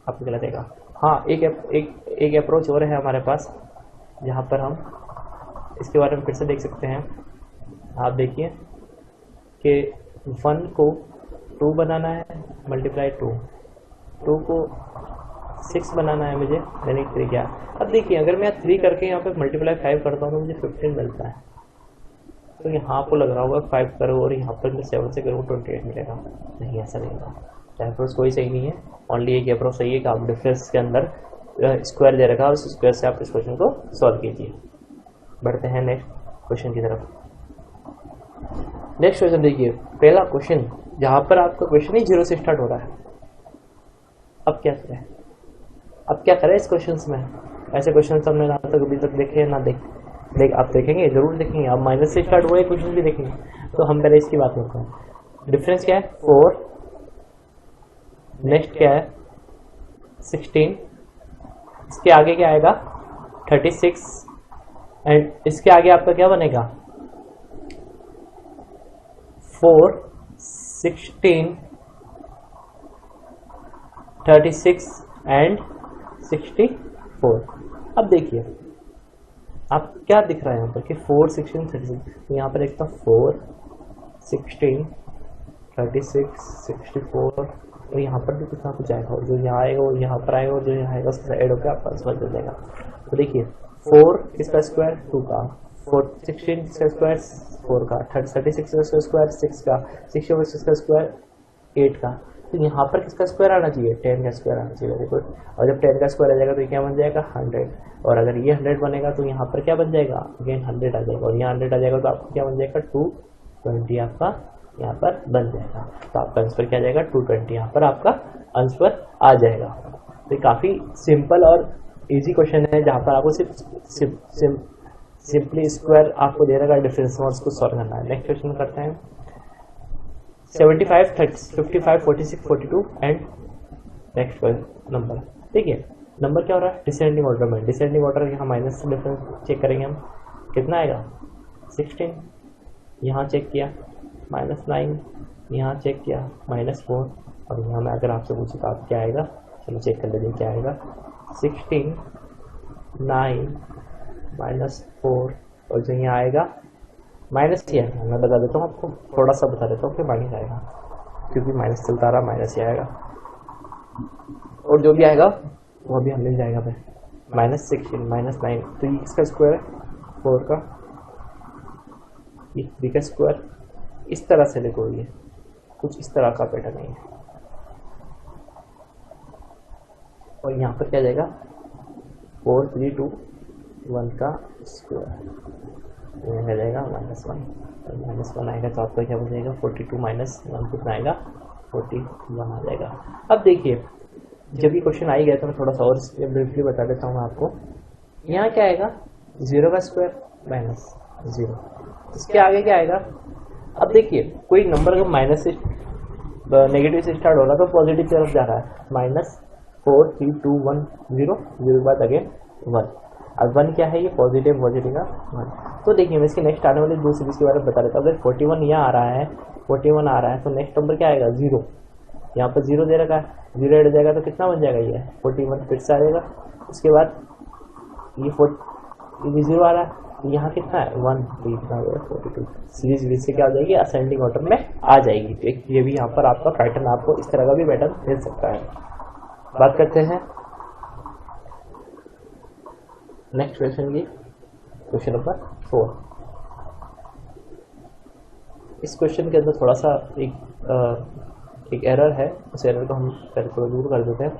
आपको क्या लगेगा। हाँ, एक अप्रोच और है हमारे पास, जहाँ पर हम इसके बारे में फिर से देख सकते हैं। आप देखिए कि 1 को 2 बनाना है, मल्टीप्लाई 2 को 6 बनाना है मुझे, यानी 3 क्या। अब देखिए अगर मैं 3 करके यहाँ पे मल्टीप्लाई 5 करता हूँ तो मुझे 15 मिलता है। तो यहाँ आपको लग रहा होगा 5 करो और यहाँ पर मैं 7 से करूँ 28 मिलेगा। नहीं, ऐसा नहीं होगा। अप्रोच कोई सही नहीं है, ओनली एक अप्रोच सही है कि आप डिफरेंस के अंदर स्क्वायर दे रखा है, उस स्क्वायर से आप इस क्वेश्चन को सॉल्व कीजिए। बढ़ते हैं नेक्स्ट क्वेश्चन की तरफ। नेक्स्ट क्वेश्चन देखिए, पहला क्वेश्चन जहाँ पर आपका क्वेश्चन ही 0 से स्टार्ट हो रहा है। अब क्या करें इस क्वेश्चन में। ऐसे क्वेश्चन हमने ना तक अभी तक देखे ना आप देखेंगे, जरूर देखेंगे। आप माइनस से स्टार्ट हुए क्वेश्चन भी देखेंगे, तो हम पहले इसकी बात करते हैं। डिफरेंस क्या है 4, नेक्स्ट क्या है 16, इसके आगे क्या आएगा 36 एंड इसके आगे आपका क्या बनेगा 4, 16, 36 एंड 64। अब देखिए आप क्या दिख रहा है यहाँ पर कि 4, 16, 36। यहाँ पर एक 4, 16, 36, 64 और यहाँ पर भी कितना कुछ आएगा, और जो यहाँ आएगा और यहाँ पर आएगा और जो यहाँ आएगा उसका ऐड होकर आपका आंसर मिल जाएगा। तो देखिए 4 इसका स्क्वायर 2 का, 16 इसका स्क्वायर 4 का, 36 इसका स्क्वायर 6 का, 64 इसका स्क्वायर 8 का। तो यहाँ पर किसका स्क्वायर आना चाहिए, 10 का स्क्वायर आना चाहिए। Very good. और जब 10 का स्क्वायर आ जाएगा तो क्या बन जाएगा 100, और अगर ये 100 बनेगा तो यहाँ पर क्या बन जाएगा, अगेन 100 आ जाएगा, और यहाँ 100 आ जाएगा तो आपको क्या बन जाएगा 220 आपका यहाँ पर बन जाएगा। तो आपका आंसर क्या आ जाएगा 220, यहाँ पर आपका आंसर आ जाएगा। तो ये काफ़ी सिंपल और इजी क्वेश्चन है, जहाँ पर आपको सिर्फ सिंपली स्क्वायर आपको दे रखा है, डिफरेंस में उसको सॉल्व करना है। नेक्स्ट क्वेश्चन करते हैं 75, 55, 46, 42 एंड नेक्स्ट नंबर। देखिए नंबर क्या हो रहा है डिसेंडिंग ऑर्डर में। डिसेंडिंग ऑर्डर यहाँ माइनस से डिफरेंस चेक करेंगे हम, कितना आएगा 16, यहाँ चेक किया -9, यहाँ चेक किया -4, और यहाँ में अगर आपसे पूछे तो आप क्या आएगा, चलो चेक कर लेते क्या आएगा 16, 9, -4 और जो यहाँ आएगा माइनस ही आएगा। मैं बता देता हूँ आपको, थोड़ा सा बता देता हूँ कि माइनस आएगा, क्योंकि माइनस चलता रहा माइनस ही आएगा, और जो भी आएगा वो भी हम मिल जाएगा भाई -16, -9। तो ये इसका स्क्वायर है 4 का, ये 3 का स्क्वायर। इस तरह से देखो, ये कुछ इस तरह का पैटर्न है, और यहाँ पर क्या जाएगा 4, 3, 2, 1 का स्क्वायर, यहाँ जाएगा -1 आएगा, तो आपका क्या हो जाएगा 42 -1 कितना आएगा 41 आ जाएगा। अब देखिए जब ये क्वेश्चन आई गया तो मैं थोड़ा सा और ब्रीफली बता देता हूँ आपको। यहाँ क्या आएगा 0 का स्क्वायर -0, इसके आगे क्या आएगा। अब देखिए कोई नंबर अगर माइनस से नेगेटिव से स्टार्ट हो रहा है तो पॉजिटिव की तरफ जा रहा है, -4, 3, 2, 1, 0 के बाद अगेन 1। अब 1 क्या है, ये पॉजिटिव का 1। तो देखिए मैं इसके नेक्स्ट आने वाले 2 सीरीज के बारे में बता देता हूँ। अगर 41 यहाँ आ रहा है, 41 आ रहा है, तो नेक्स्ट नंबर क्या आएगा 0। यहाँ पर 0 दे रखा है, 0 ऐड हो जाएगा तो कितना बन जाएगा, ये 41 फिर से आएगा। उसके बाद ये 0 आ रहा है, यहाँ कितना है 1, तो कितना हो जाएगा 42। सीरीज से क्या हो जाएगी, असेंडिंग ऑर्डर में आ जाएगी। तो ये भी यहाँ पर आपका पैटर्न, आपको इस तरह का भी पैटर्न मिल सकता है। बात करते हैं नेक्स्ट क्वेश्चन की, क्वेश्चन नंबर 4। इस क्वेश्चन के अंदर थोड़ा सा एक एरर है, उस एरर को हम पहले थोड़ा दूर कर देते हैं।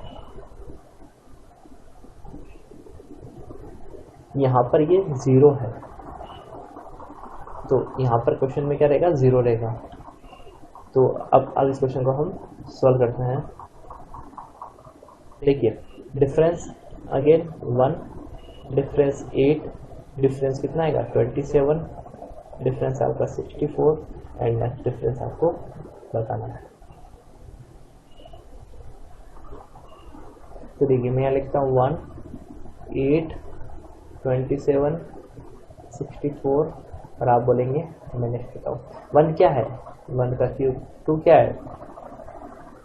यहाँ पर ये 0 है, तो यहाँ पर क्वेश्चन में क्या रहेगा, 0 रहेगा। तो अब इस क्वेश्चन को हम सॉल्व करते हैं। देखिए डिफरेंस अगेन 1, डिफरेंस 8, डिफरेंस कितना आएगा 27, डिफरेंस आपका 64 एंड नेक्स्ट डिफरेंस आपको बताना है। तो देखिए मैं यहाँ लिखता हूँ 1, 8, 27, 64 और आप बोलेंगे मैं नेक्स्ट लिखता हूँ 1 क्या है, 1 का क्यूब, 2 क्या है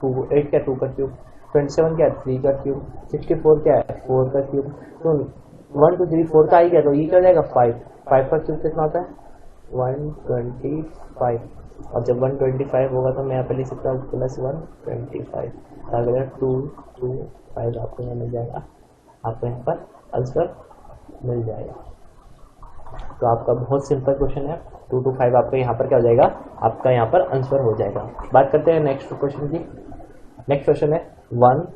2, 8 क्या 2 का क्यूब, 27 क्या है 3 का क्यूब, 64 क्या है 4 का क्यूब। तो 1 2 3 4 का आ गया, तो ये क्या हो जाएगा 5 का क्यूब कितना होता है 125। और जब 125 होगा तो मैं यहाँ पे लिख सकता हूँ प्लस 125, अगर 2 2 5 आपको यहाँ मिल जाएगा, आपको यहाँ पर आंसर मिल जाएगा। तो आपका बहुत सिंपल क्वेश्चन है, 2 to 5 आपका यहाँ पर क्या हो जाएगा, आपका यहाँ पर आंसर हो जाएगा। बात करते हैं नेक्स्ट क्वेश्चन की। नेक्स्ट क्वेश्चन है 1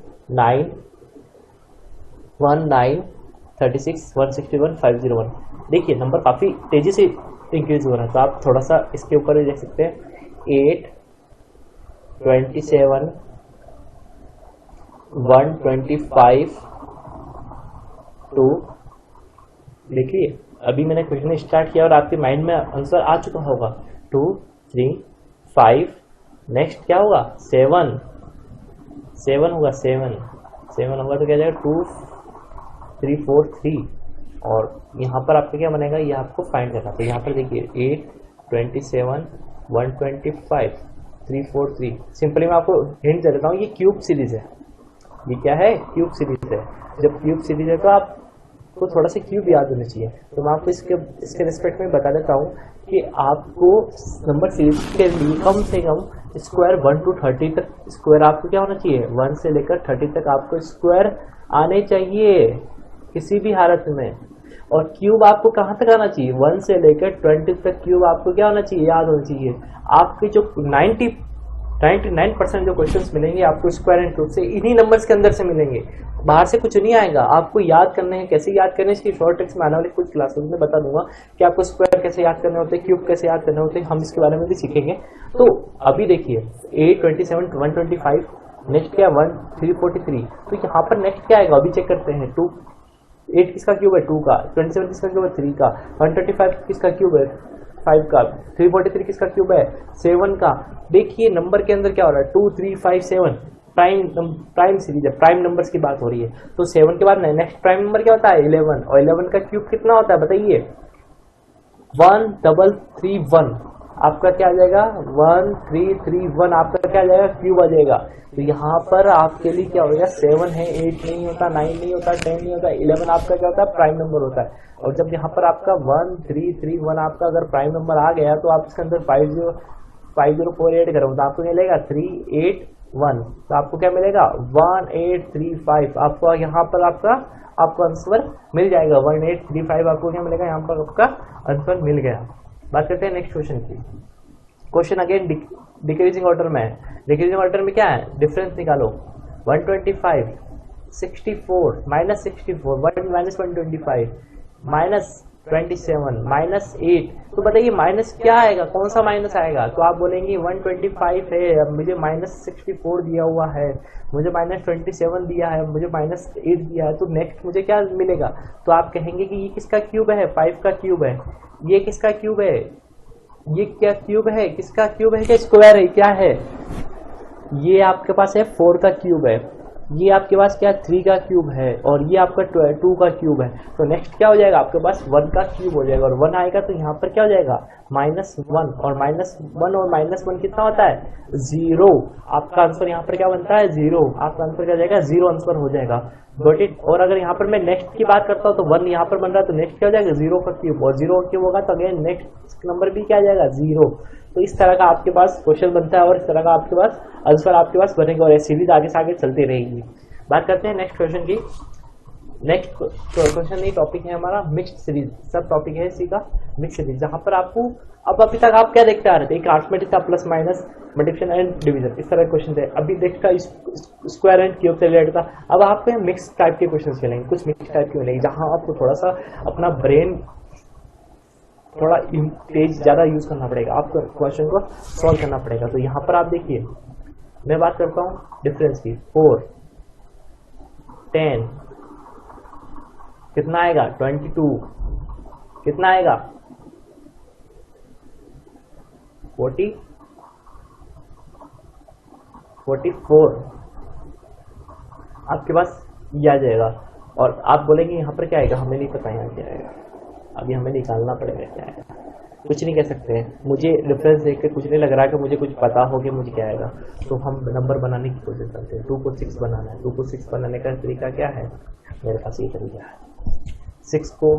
9 36 161 501। देखिए नंबर काफ़ी तेज़ी से इंक्रीज हो रहा है, तो आप थोड़ा सा इसके ऊपर भी देख सकते हैं 8 27 125 2। देखिए अभी मैंने क्वेश्चन स्टार्ट किया और आपके माइंड में आंसर आ चुका होगा 2 3 5, नेक्स्ट क्या होगा 7 होगा, 7 होगा तो क्या जाएगा 2 3 4 3, और यहाँ पर आपका क्या बनेगा, ये आपको फाइंड करना। तो यहाँ पर देखिए 8 27 125 3 4 3। सिंपली मैं आपको हिंट दे देता हूँ, ये क्यूब सीरीज है, ये क्या है क्यूब सीरीज है। जब क्यूब सीरीज है तो आपको थोड़ा सा क्यूब याद होना चाहिए। तो मैं आपको इसके रिस्पेक्ट में बता देता हूँ कि आपको नंबर सीरीज के लिए कम से कम स्क्वायर 1 to 30 तक स्क्वायर आपको क्या होना चाहिए, 1 से लेकर 30 तक आपको स्क्वायर आने चाहिए किसी भी हालत में। और क्यूब आपको कहाँ तक आना चाहिए, 1 से लेकर 20 तक क्यूब आपको क्या होना चाहिए, याद होना चाहिए। आपके जो 99% जो क्वेश्चंस मिलेंगे आपको स्क्वायर एंड क्यूब से इन्हीं नंबर्स के अंदर से मिलेंगे, बाहर से कुछ नहीं आएगा। आपको याद करने हैं, कैसे याद करने इसकी शॉर्ट ट्रिक्स में आने वाली कुछ क्लासेस में बता दूंगा कि आपको स्क्वायर कैसे याद करने होते हैं, क्यूब कैसे याद करने होते हैं, हम इसके बारे में भी सीखेंगे। तो अभी देखिए 8 27 125, नेक्स्ट क्या 1 343। तो यहाँ पर नेक्स्ट क्या आएगा अभी चेक करते हैं। 2 8 किसका क्यूब है 2 का, 27 किसका क्यूब है 3 का, 125 किसका क्यूब है 5 का, 343 किसका क्यूब है 7 का। देखिए नंबर के अंदर क्या हो रहा है 2 3 5 7, प्राइम सीरीज है, प्राइम नंबर्स की बात हो रही है। तो 7 के बाद नेक्स्ट प्राइम नंबर क्या होता है 11, और 11 का क्यूब कितना होता है बताइए 1331। आपका क्या आ जाएगा 1331, आपका क्या आ जाएगा क्यूब आ जाएगा। तो यहाँ पर आपके लिए क्या होगा 7 है, 8 नहीं होता, 9 नहीं होता, 10 नहीं होता, 11 आपका क्या होता है प्राइम नंबर होता है। और जब यहाँ पर आपका 1331 आपका अगर प्राइम नंबर आ गया तो आप इसके अंदर 50 ऐड करो तो आपको मिलेगा 381। तो आपको क्या मिलेगा 1835। आपको यहाँ पर आपको आंसर मिल जाएगा 1835, आपको क्या मिलेगा यहाँ पर आपका आंसर मिल गया। बात करते हैं नेक्स्ट क्वेश्चन की। क्वेश्चन अगेन डिक्रीजिंग ऑर्डर में है। डिक्रीजिंग ऑर्डर में क्या है, डिफरेंस निकालो 125 64 माइनस 64 माइनस 125 माइनस 27 माइनस 8। तो बताइए माइनस क्या आएगा, कौन सा माइनस आएगा। तो आप बोलेंगे 125 है, अब मुझे माइनस 64 दिया हुआ है, मुझे माइनस 27 दिया है, मुझे माइनस 8 दिया है, तो नेक्स्ट मुझे क्या मिलेगा। तो आप कहेंगे कि ये किसका क्यूब है 5 का क्यूब है, ये किसका क्यूब है, ये क्या क्यूब है, किसका क्यूब है, क्या स्क्वायर है, क्या है, ये आपके पास है 4 का क्यूब है, ये आपके पास क्या 3 का क्यूब है, और ये आपका 2 का क्यूब है। तो नेक्स्ट क्या हो जाएगा आपके पास 1 का क्यूब हो जाएगा, और 1 आएगा तो यहाँ पर क्या हो जाएगा -1, और -1 और -1 कितना होता है 0। आपका आंसर यहाँ पर क्या बनता है 0, आपका आंसर क्या जाएगा 0 आंसर हो जाएगा। Got it. और अगर यहाँ पर मैं नेक्स्ट की बात करता हूँ तो 1 यहाँ पर बन रहा है, तो नेक्स्ट क्या हो जाएगा 0 का क्यूब, और 0 का क्यूब होगा तो अगेन नेक्स्ट नंबर भी क्या आ जाएगा 0। तो इस तरह का आपके पास क्वेश्चन बनता है, और इस तरह का आपके पास आंसर आपके पास बनेगा, और सीरीज आगे से आगे चलती रहेगी। बात करते हैं नेक्स्ट क्वेश्चन की। नेक्स्ट क्वेश्चन नहीं, टॉपिक है हमारा मिक्स्ड सीरीज। सब टॉपिक है इसी का मिक्स सीरीज, जहां पर आपको अब अभी तक आप क्या देखते आ रहे थे, एक अरिथमेटिक था, plus minus, multiplication and division, इस तरह के क्वेश्चन थे। अभी नेक्स्ट का स्क्वायर एंड क्यूब से रिलेटेड था। अब आपको मिक्स टाइप के क्वेश्चन मिलेंगे, कुछ मिक्स टाइप के मिलेंगे, जहां आपको थोड़ा सा अपना ब्रेन थोड़ा तेज ज्यादा यूज करना पड़ेगा, आपको क्वेश्चन को सॉल्व करना पड़ेगा। तो यहाँ पर आप देखिए, मैं बात करता हूँ डिफरेंस की। 4 10 कितना आएगा, 22 कितना आएगा, 40 44 आपके पास ये आ जाएगा। और आप बोलेंगे यहाँ पर क्या आएगा, हमें नहीं पता यहाँ क्या आएगा, अभी हमें निकालना पड़ेगा क्या आएगा। कुछ नहीं कह सकते हैं, मुझे रेफरेंस देख के कुछ नहीं लग रहा है कि मुझे कुछ पता हो कि मुझे क्या आएगा। तो हम नंबर बनाने की कोशिश करते हैं। 2 को 6 बनाना है। 2 को 6 बनाने का तरीका क्या है, मेरे पास ये तरीका है। 6 को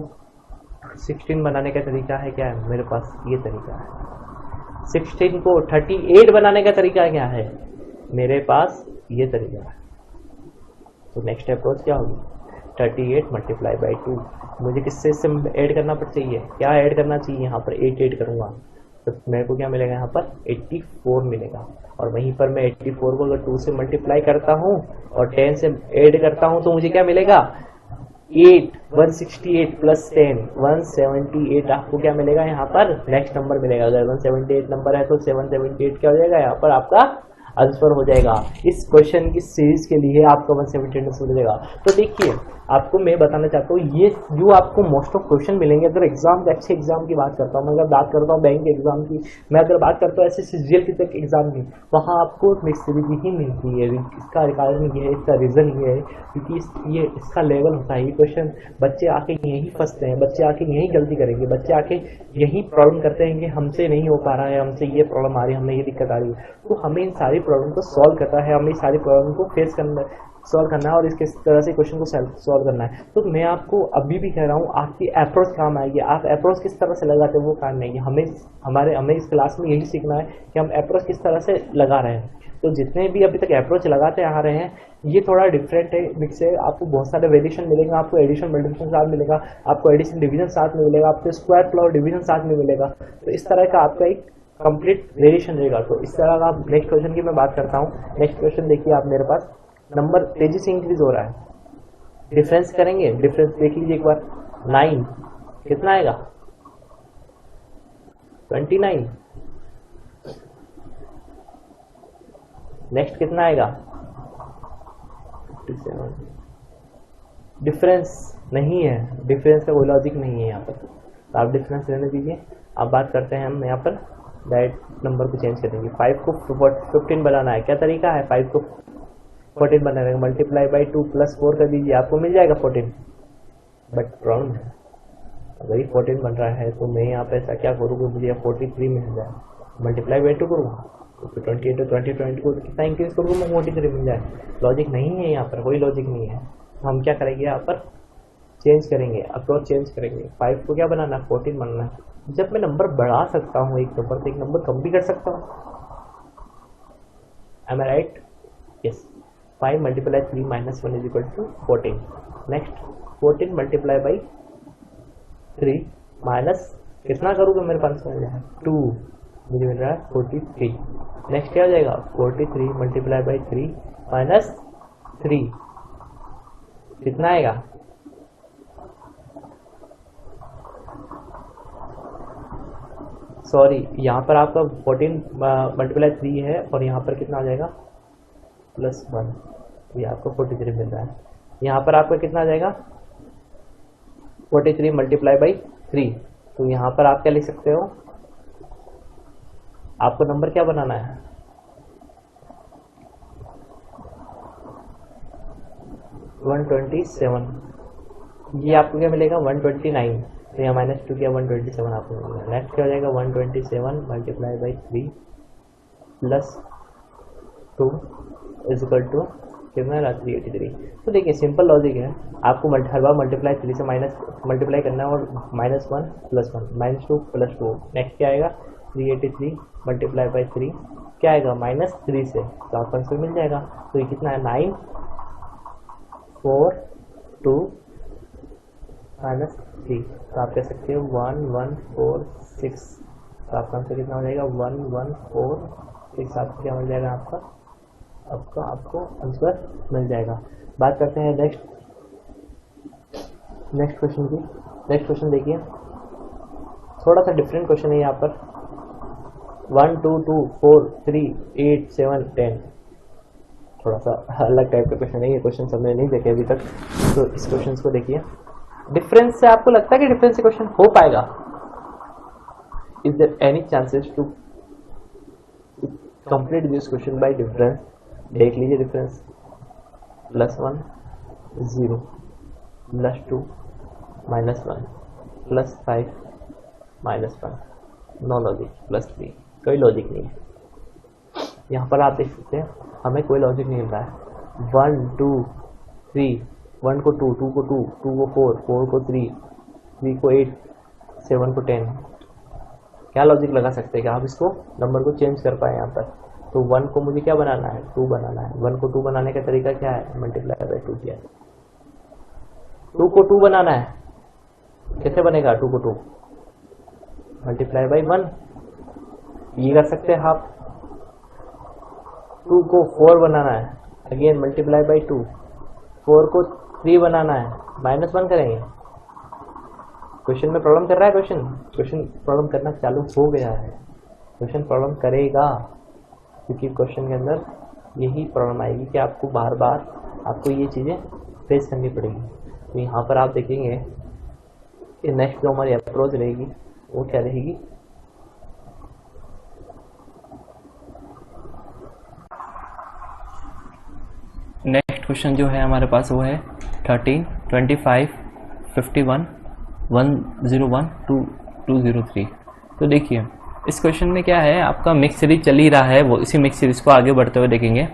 16 बनाने का तरीका है क्या है, मेरे पास ये तरीका है। 16 को 38 बनाने का तरीका क्या है, मेरे पास ये तरीका है। तो नेक्स्ट अप्रोच क्या होगी, 38 मल्टीप्लाई बाई 2। मुझे किससे ऐड करना चाहिए, क्या ऐड करना चाहिए, यहाँ पर 8 ऐड करूँगा तो मेरे को क्या मिलेगा, यहाँ पर 84 मिलेगा। और वहीं पर मैं 84 को अगर 2 से मल्टीप्लाई करता हूँ और 10 से ऐड करता हूँ तो मुझे क्या मिलेगा, 8 168 प्लस 10 178 आपको क्या मिलेगा, यहाँ पर नेक्स्ट नंबर मिलेगा। अगर 178 नंबर है तो 778 क्या हो जाएगा, यहाँ पर आपका आंसर हो जाएगा। इस क्वेश्चन की सीरीज के लिए आपको 178 आंसर मिलेगा। तो देखिए, आपको मैं बताना चाहता हूँ, ये जो आपको मोस्ट ऑफ क्वेश्चन मिलेंगे, अगर एग्जाम के अच्छे एग्जाम की बात करता हूँ, मैं अगर बात करता हूँ बैंक के एग्जाम की, मैं अगर बात करता हूँ ऐसे सीजीएल की तक एग्जाम की, वहाँ आपको मिक्स सीरीज ही मिलती है। इसका कारण ये है, इसका रीजन ये है क्योंकि ये इसका लेवल होता है। ये क्वेश्चन बच्चे आके यहीं फंसते हैं, बच्चे आके यहीं गलती करेंगे, बच्चे आके यही प्रॉब्लम करते हैं कि हमसे नहीं हो पा रहा है, हमसे ये प्रॉब्लम आ रही है, हमें ये दिक्कत आ रही है। तो हमें इन सारी प्रॉब्लम को सॉल्व करना है, हमें सारी प्रॉब्लम को फेस करना, सॉल्व करना है और इसके तरह से क्वेश्चन को सॉल्व करना है। तो मैं आपको अभी भी कह रहा हूँ, आपकी अप्रोच काम आएगी। आप अप्रोच किस तरह से लगाते हैं वो काम नहीं है। हमें इस क्लास में यही सीखना है कि हम अप्रोच किस तरह से लगा रहे हैं। तो जितने भी अभी तक अप्रोच लगाते आ रहे हैं, ये थोड़ा डिफरेंट है, मिक्स है। आपको बहुत सारे वेरिएशन मिलेंगे, आपको एडिशन मल्टीप्लिकेशन साथ मिलेगा, आपको एडिशन डिवीजन साथ में मिलेगा, आपको स्क्वायर प्लस डिवीजन साथ में मिलेगा। तो इस तरह का आपका एक कंप्लीट वेरिएशन रहेगा। तो इस तरह का आप नेक्स्ट क्वेश्चन की मैं बात करता हूँ। नेक्स्ट क्वेश्चन देखिए, आप मेरे पास नंबर तेजी से इंक्रीज हो रहा है, डिफरेंस करेंगे, डिफरेंस देख लीजिए एक बार। 9 कितना आएगा, 29। नेक्स्ट कितना आएगा, 57। डिफरेंस नहीं है, डिफरेंस का कोई लॉजिक नहीं है यहाँ पर, तो आप डिफरेंस रहने दीजिए। अब बात करते हैं हम यहाँ पर डायरेक्ट नंबर को चेंज करेंगे। 5 को 15 बनाना है, क्या तरीका है, 5 को 14 बनाने का, मल्टीप्लाई बाई 2 प्लस 4 कर दीजिए, आपको मिल जाएगा 14। बट प्रॉब्लम है, अगर ये 14 बन रहा है तो मैं यहाँ पे ऐसा क्या करूँ कि मुझे 43 मिल जाए, मल्टीप्लाई बाई 2 करूँगा तो 28 तो 20 को कितना इंक्रीज करूँगा, मैं 43 मिल जाए। लॉजिक नहीं है यहाँ पर, कोई लॉजिक नहीं है। तो हम क्या करेंगे, यहाँ पर चेंज करेंगे, अप्रोच चेंज करेंगे। 5 को क्या बनाना है, 14 बनाना है। जब मैं नंबर बढ़ा सकता हूँ एक नंबर से, एक नंबर कम भी कर सकता हूँ। Am I right, yes. 5 multiply 3 minus 1 is equal to 14। Next 14 multiply by 3 minus कितना करूँगा, मेरे पास मिल रहा है 2, मुझे मिल रहा है 43। नेक्स्ट क्या हो जाएगा, 43 मल्टीप्लाई बाई 3 माइनस 3 कितना आएगा, सॉरी यहाँ पर आपका 14 मल्टीप्लाई 3 है और यहाँ पर कितना आ जाएगा प्लस 1, ये आपको 43 मिल रहा है। यहाँ पर आपका कितना आ जाएगा 43 मल्टीप्लाई बाई 3। तो यहाँ पर आप क्या लिख सकते हो, आपको नंबर क्या बनाना है, 127। ये आपको क्या मिलेगा 129, तो यहाँ -2 किया 127 आपको मिलेगा। नेक्स्ट क्या हो जाएगा 127 multiply by 3 plus 2 is equal to कितना है 383। तो देखिए सिंपल लॉजिक है, आपको हर बार मल्टीप्लाई 3 से मल्टीप्लाई करना है और -1 प्लस 1 -2 प्लस 2। नेक्स्ट क्या आएगा 383 मल्टीप्लाई बाई 3 क्या आएगा -3 से, तो आपको आंसर मिल जाएगा। तो ये कितना है 9 4 2 -3, तो आप कह सकते हो 1 1 4 6, तो आपका आंसर कितना हो जाएगा 1 1 4 6, आपको क्या मिल जाएगा, आपको आंसर मिल जाएगा। बात करते हैं नेक्स्ट क्वेश्चन की। नेक्स्ट क्वेश्चन देखिए, थोड़ा सा डिफरेंट क्वेश्चन है यहाँ पर। 1 2 2 4 3 8 7 10, थोड़ा सा अलग टाइप का क्वेश्चन है ये। क्वेश्चन हमने नहीं देखे अभी तक, तो इस क्वेश्चन को देखिए। डिफरेंस से आपको लगता है कि डिफरेंस से क्वेश्चन हो पाएगा? Is there any chances to complete this question by difference? देख लीजिए डिफरेंस, +1 0 +2 -1 +5 -1, नो लॉजिक, +3 कोई लॉजिक नहीं है। यहाँ पर आप देख सकते हैं हमें कोई लॉजिक नहीं मिल रहा है। 1 2 3, 1 को 2 2 को 2 2 को 4 4 को 3 3 को 8 7 को 10, क्या लॉजिक लगा सकते हैं कि आप इसको नंबर को चेंज कर पाए यहाँ पर? तो 1 को मुझे क्या बनाना है, 2 बनाना है। 1 को 2 बनाने का तरीका क्या है, मल्टीप्लाई बाय 2 किया है। 2 को 2 बनाना है, कैसे बनेगा? 2 को 2 मल्टीप्लाई बाय 1, ये कर सकते हैं आप। 2 को 4 बनाना है, अगेन मल्टीप्लाई बाय 2। 4 को 3 बनाना है, -1 करेंगे। क्वेश्चन में प्रॉब्लम कर रहा है, क्वेश्चन प्रॉब्लम करना चालू हो गया है। क्वेश्चन प्रॉब्लम करेगा, क्योंकि क्वेश्चन के अंदर यही प्रॉब्लम आएगी कि आपको बार बार आपको ये चीज़ें फेस करनी पड़ेगी। तो यहाँ पर आप देखेंगे कि नेक्स्ट जो हमारी अप्रोच रहेगी वो क्या रहेगी, नेक्स्ट क्वेश्चन जो है हमारे पास वो है 13 25 51 101 203। तो देखिए इस क्वेश्चन में क्या है, आपका मिक्स सीरीज चल ही रहा है, वो इसी मिक्स सीरीज को आगे बढ़ते हुए देखेंगे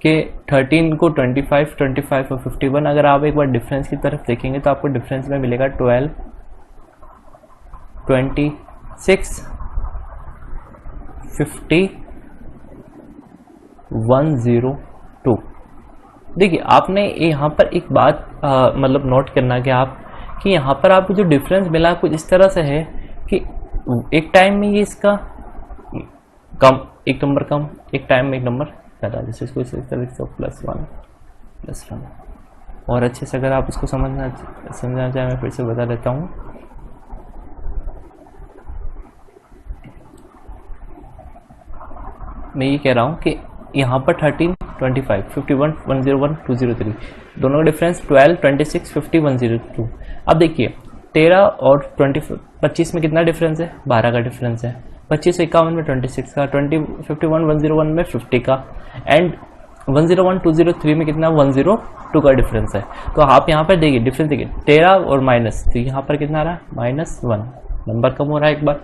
कि 13 को 25 25 और 51, अगर आप एक बार डिफरेंस की तरफ देखेंगे तो आपको डिफरेंस में मिलेगा 12 26 50 102। देखिए आपने यहाँ पर एक बात मतलब नोट करना कि यहाँ पर आपको जो डिफरेंस मिला कुछ इस तरह से है कि एक टाइम में ये इसका कम, एक नंबर कम, एक टाइम में एक नंबर ज़्यादा, जैसे इसको इस तरह से +1 और अच्छे से अगर आप उसको समझना चाहें मैं फिर से बता देता हूँ। मैं ये कह रहा हूँ कि यहाँ पर 13 25 51 101 203 दोनों का डिफरेंस 12 26 50 102। अब देखिए 13 और 25 में कितना डिफरेंस है, 12 का डिफरेंस है। 25 51 में 26 का, 51 101 में 50 का, एंड 101 203 में कितना 102 का डिफरेंस है। तो आप यहाँ पर देखिए डिफरेंस देखिए 13 और माइनस, तो यहाँ पर कितना आ रहा है -1, नंबर कम हो रहा है एक बार।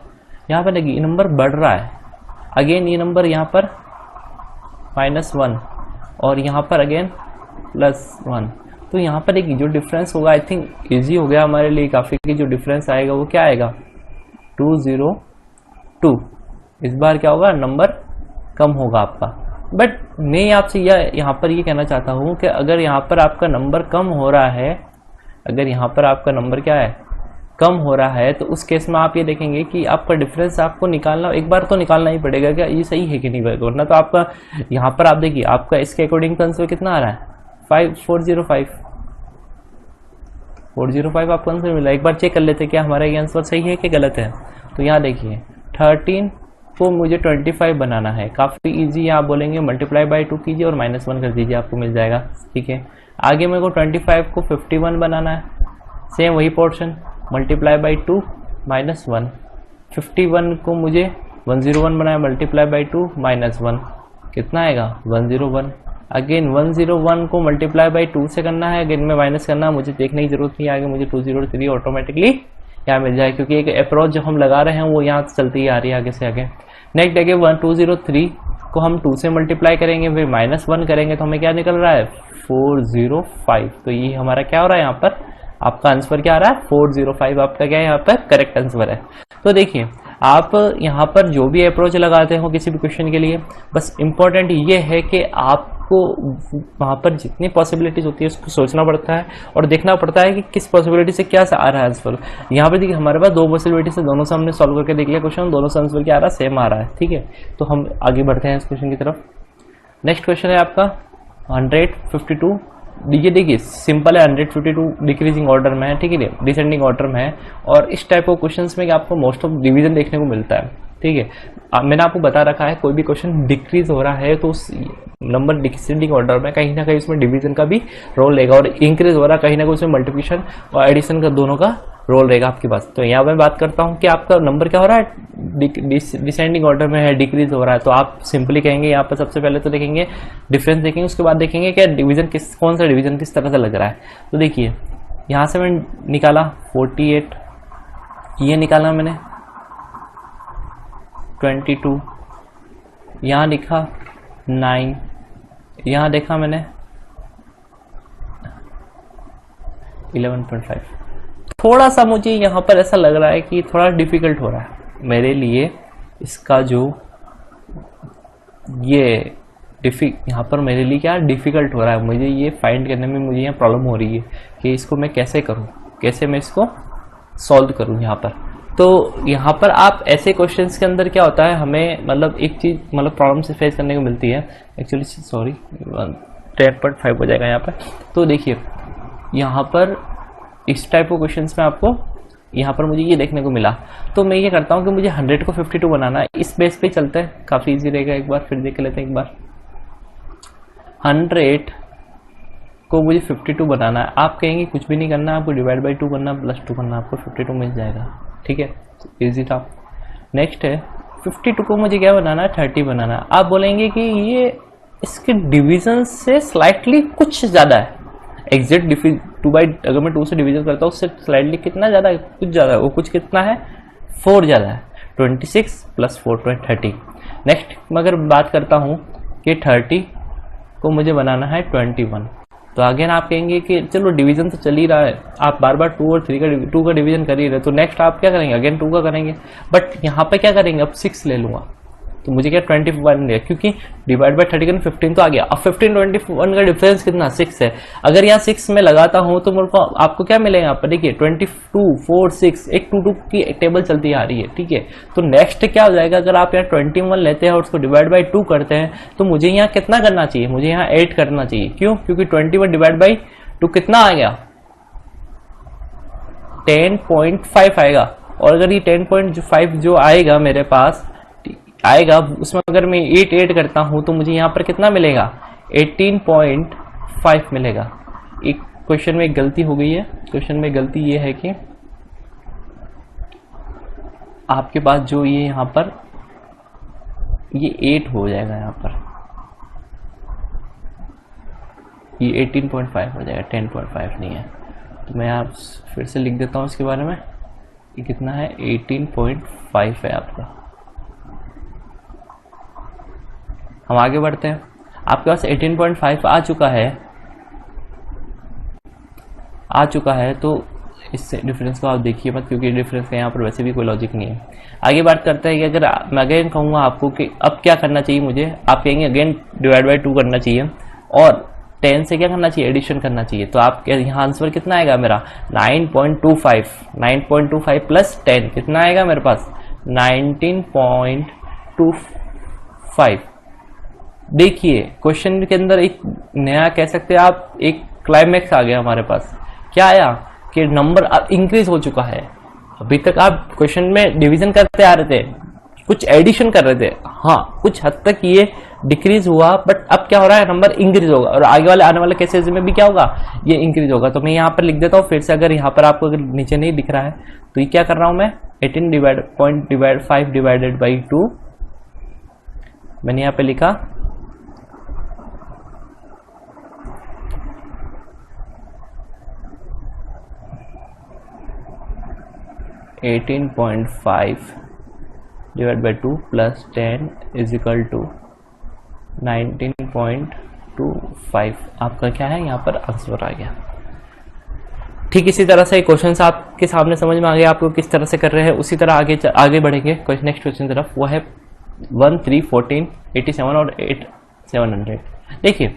यहाँ पर देखिए ये नंबर बढ़ रहा है, अगेन ये नंबर यहाँ पर -1 और यहाँ पर अगेन +1। तो यहाँ पर एक जो डिफरेंस होगा आई थिंक इजी हो गया हमारे लिए काफ़ी, कि जो डिफरेंस आएगा वो क्या आएगा 202। इस बार क्या होगा, नंबर कम होगा आपका। बट मैं आपसे यहाँ पर ये कहना चाहता हूँ कि अगर यहाँ पर आपका नंबर कम हो रहा है, अगर यहाँ पर आपका नंबर क्या है कम हो रहा है, तो उस केस में आप ये देखेंगे कि आपका डिफरेंस आपको निकालना, एक बार तो निकालना ही पड़ेगा क्या ये सही है कि नहीं, वरना तो आपका यहाँ पर आप देखिए आपका इसके अकॉर्डिंग तो आंसर कितना आ रहा है 405 आपको आंसर मिला। एक बार चेक कर लेते क्या हमारा ये आंसर सही है कि गलत है। तो यहाँ देखिए 13 को मुझे 25 बनाना है, काफ़ी इजी है। आप बोलेंगे मल्टीप्लाई बाय 2 कीजिए और -1 कर दीजिए, आपको मिल जाएगा। ठीक है, आगे मेरे को 25 को 51 बनाना है, सेम वही पोर्शन मल्टीप्लाई बाय 2 -1। 51 को मुझे 101 बनाया, मल्टीप्लाई बाय 2 -1 कितना आएगा 101। अगेन 101 को मल्टीप्लाई बाय 2 से करना है, अगेन में माइनस करना, मुझे देखने की जरूरत नहीं, आगे मुझे 203 ऑटोमेटिकली यहाँ मिल जाए, क्योंकि एक अप्रोच जो हम लगा रहे हैं वो यहाँ चलती ही आ रही है आगे से आगे। नेक्स्ट आगे 203 को हम 2 से मल्टीप्लाई करेंगे, फिर -1 करेंगे तो हमें क्या निकल रहा है 405। तो ये हमारा क्या हो रहा है, यहाँ पर आपका आंसर क्या आ रहा है 405, आपका क्या है यहाँ पर करेक्ट आंसर है। तो देखिए आप यहाँ पर जो भी अप्रोच लगाते हो किसी भी क्वेश्चन के लिए, बस इम्पोर्टेंट ये है कि आप आपको वहाँ पर जितनी पॉसिबिलिटीज होती है उसको सोचना पड़ता है और देखना पड़ता है कि किस पॉसिबिलिटी से क्या आ रहा है आंसर। यहाँ पर देखिए हमारे पास 2 पॉसिबिलिटी से, दोनों से हमने सॉल्व करके देख लिया क्वेश्चन, दोनों से आंसर क्या आ रहा है, सेम आ रहा है। ठीक है, तो हम आगे बढ़ते हैं इस क्वेश्चन की तरफ। नेक्स्ट क्वेश्चन है आपका 152। देखिए सिंपल है, 152 डिक्रीजिंग ऑर्डर में है, ठीक है, डिसेंडिंग ऑर्डर में है, और इस टाइप ऑफ क्वेश्चंस में आपको मोस्ट ऑफ डिवीजन देखने को मिलता है। ठीक है, मैंने आपको बता रखा है कोई भी क्वेश्चन डिक्रीज हो रहा है तो उस नंबर डिसेंडिंग ऑर्डर में कहीं ना कहीं उसमें डिवीजन का भी रोल रहेगा, और इंक्रीज हो रहा है कहीं ना कहीं उसमें मल्टीप्लिकेशन और एडिशन का दोनों का रोल रहेगा आपके पास। तो यहाँ मैं बात करता हूँ कि आपका नंबर क्या हो रहा है, डिसेंडिंग ऑर्डर में है, डिक्रीज हो रहा है, तो आप सिंपली कहेंगे यहाँ पर सबसे पहले तो देखेंगे डिफरेंस देखेंगे, उसके बाद देखेंगे क्या डिवीजन कौन सा डिवीजन किस तरह से लग रहा है। तो देखिए यहाँ से मैंने निकाला 48, ये निकाला मैंने 22, यहाँ लिखा 9, यहाँ देखा मैंने 11.5। थोड़ा सा मुझे यहाँ पर ऐसा लग रहा है कि थोड़ा डिफिकल्ट हो रहा है मेरे लिए, इसका जो ये यहाँ पर मेरे लिए क्या डिफिकल्ट हो रहा है, मुझे ये फाइंड करने में मुझे यहाँ प्रॉब्लम हो रही है कि इसको मैं कैसे करूँ, कैसे मैं इसको सॉल्व करूँ यहाँ पर। तो यहाँ पर आप ऐसे क्वेश्चंस के अंदर क्या होता है, हमें मतलब एक चीज़ मतलब प्रॉब्लम से फेस करने को मिलती है एक्चुअली, सॉरी 10.5 हो जाएगा यहाँ पर। तो देखिए यहाँ पर इस टाइप ऑफ क्वेश्चंस में आपको यहाँ पर मुझे ये देखने को मिला, तो मैं ये करता हूँ कि मुझे 100 को 52 बनाना है, इस बेस पे चलते हैं, काफ़ी इजी रहेगा। एक बार फिर देख लेते हैं, एक बार 100 को मुझे 52 बनाना है। आप कहेंगे कुछ भी नहीं करना, आपको डिवाइड बाई 2 करना, प्लस 2 करना, आपको 52 मिल जाएगा। ठीक है, इजी था। नेक्स्ट है 52 को मुझे क्या बनाना है, 30 बनाना है। आप बोलेंगे कि ये इसके डिवीजन से स्लाइटली कुछ ज़्यादा है, एग्जैक्ट 2 बाई अगर मैं 2 से डिवीजन करता हूँ उससे स्लाइटली कितना ज़्यादा है, कुछ ज़्यादा है, वो कुछ कितना है 4 ज़्यादा है, 26 + 4 30। नेक्स्ट मैं अगर बात करता हूँ कि 30 को मुझे बनाना है 21, तो अगेन आप कहेंगे कि चलो डिवीजन तो चल ही रहा है, आप बार बार 2 और 2 का डिवीजन कर ही रहे, तो नेक्स्ट आप क्या करेंगे, अगेन 2 का करेंगे, बट यहाँ पे क्या करेंगे, अब 6 ले लूँगा, तो मुझे क्या 21 मिलेगा, क्योंकि डिवाइड बाई 30 का 15 तो आ गया। अब 15 21 का डिफरेंस कितना 6 है, अगर यहाँ 6 में लगाता हूँ तो मेरे को आपको क्या मिलेगा, यहाँ पर देखिए 22 4 6, एक 2 की एक टेबल चलती आ रही है। ठीक है, तो नेक्स्ट क्या हो जाएगा, अगर आप यहाँ 21 लेते हैं और उसको डिवाइड बाई 2 करते हैं तो मुझे यहाँ कितना करना चाहिए, मुझे यहाँ 8 करना चाहिए। क्यों, क्योंकि 21 डिवाइड बाई 2 कितना आ गया, 10.5 आएगा, और अगर ये 10.5 जो आएगा मेरे पास आएगा, उसमें अगर मैं 8 करता हूं तो मुझे यहां पर कितना मिलेगा, 18.5 मिलेगा। एक क्वेश्चन में एक गलती हो गई है, क्वेश्चन में गलती ये है कि आपके पास जो ये यहां पर ये 8 हो जाएगा, यहां पर ये 18.5 हो जाएगा, 10.5 नहीं है। तो मैं यहाँ फिर से लिख देता हूं इसके बारे में, ये कितना है 18.5 है आपका। हम आगे बढ़ते हैं, आपके पास 18.5 आ चुका है, तो इससे डिफरेंस को आप देखिए मत, क्योंकि डिफरेंस का यहाँ पर वैसे भी कोई लॉजिक नहीं है। आगे बात करते हैं कि अगर मैं अगेन कहूँगा आपको कि अब क्या करना चाहिए मुझे, आप कहेंगे अगेन डिवाइड बाई 2 करना चाहिए और 10 से क्या करना चाहिए, एडिशन करना चाहिए। तो आप यहाँ आंसर कितना आएगा मेरा 9.25 प्लस 10 कितना आएगा मेरे पास 19.25। देखिए क्वेश्चन के अंदर एक नया कह सकते हैं आप, एक क्लाइमैक्स आ गया हमारे पास। क्या आया कि नंबर अब इंक्रीज हो चुका है। अभी तक आप क्वेश्चन में डिवीजन करते आ रहे थे, कुछ एडिशन कर रहे थे, हाँ कुछ हद तक ये डिक्रीज हुआ, बट अब क्या हो रहा है, नंबर इंक्रीज होगा और आगे वाले आने वाले केसेस में भी क्या होगा, ये इंक्रीज होगा। तो मैं यहाँ पर लिख देता हूँ फिर से, अगर यहाँ पर आपको अगर नीचे नहीं दिख रहा है तो ये क्या कर रहा हूँ मैं 18.5 डिवाइडेड बाई 2 मैंने यहाँ पे लिखा 18.5 divide by 2 plus 10 is equal to 19.25 आपका क्या है, यहाँ पर आंसर आ गया। ठीक इसी तरह से क्वेश्चन आपके सामने समझ में आ गया आपको किस तरह से कर रहे हैं। उसी तरह आगे बढ़ेंगे नेक्स्ट क्वेश्चन तरफ, वो है 1 3 14 87 और 8 700। देखिए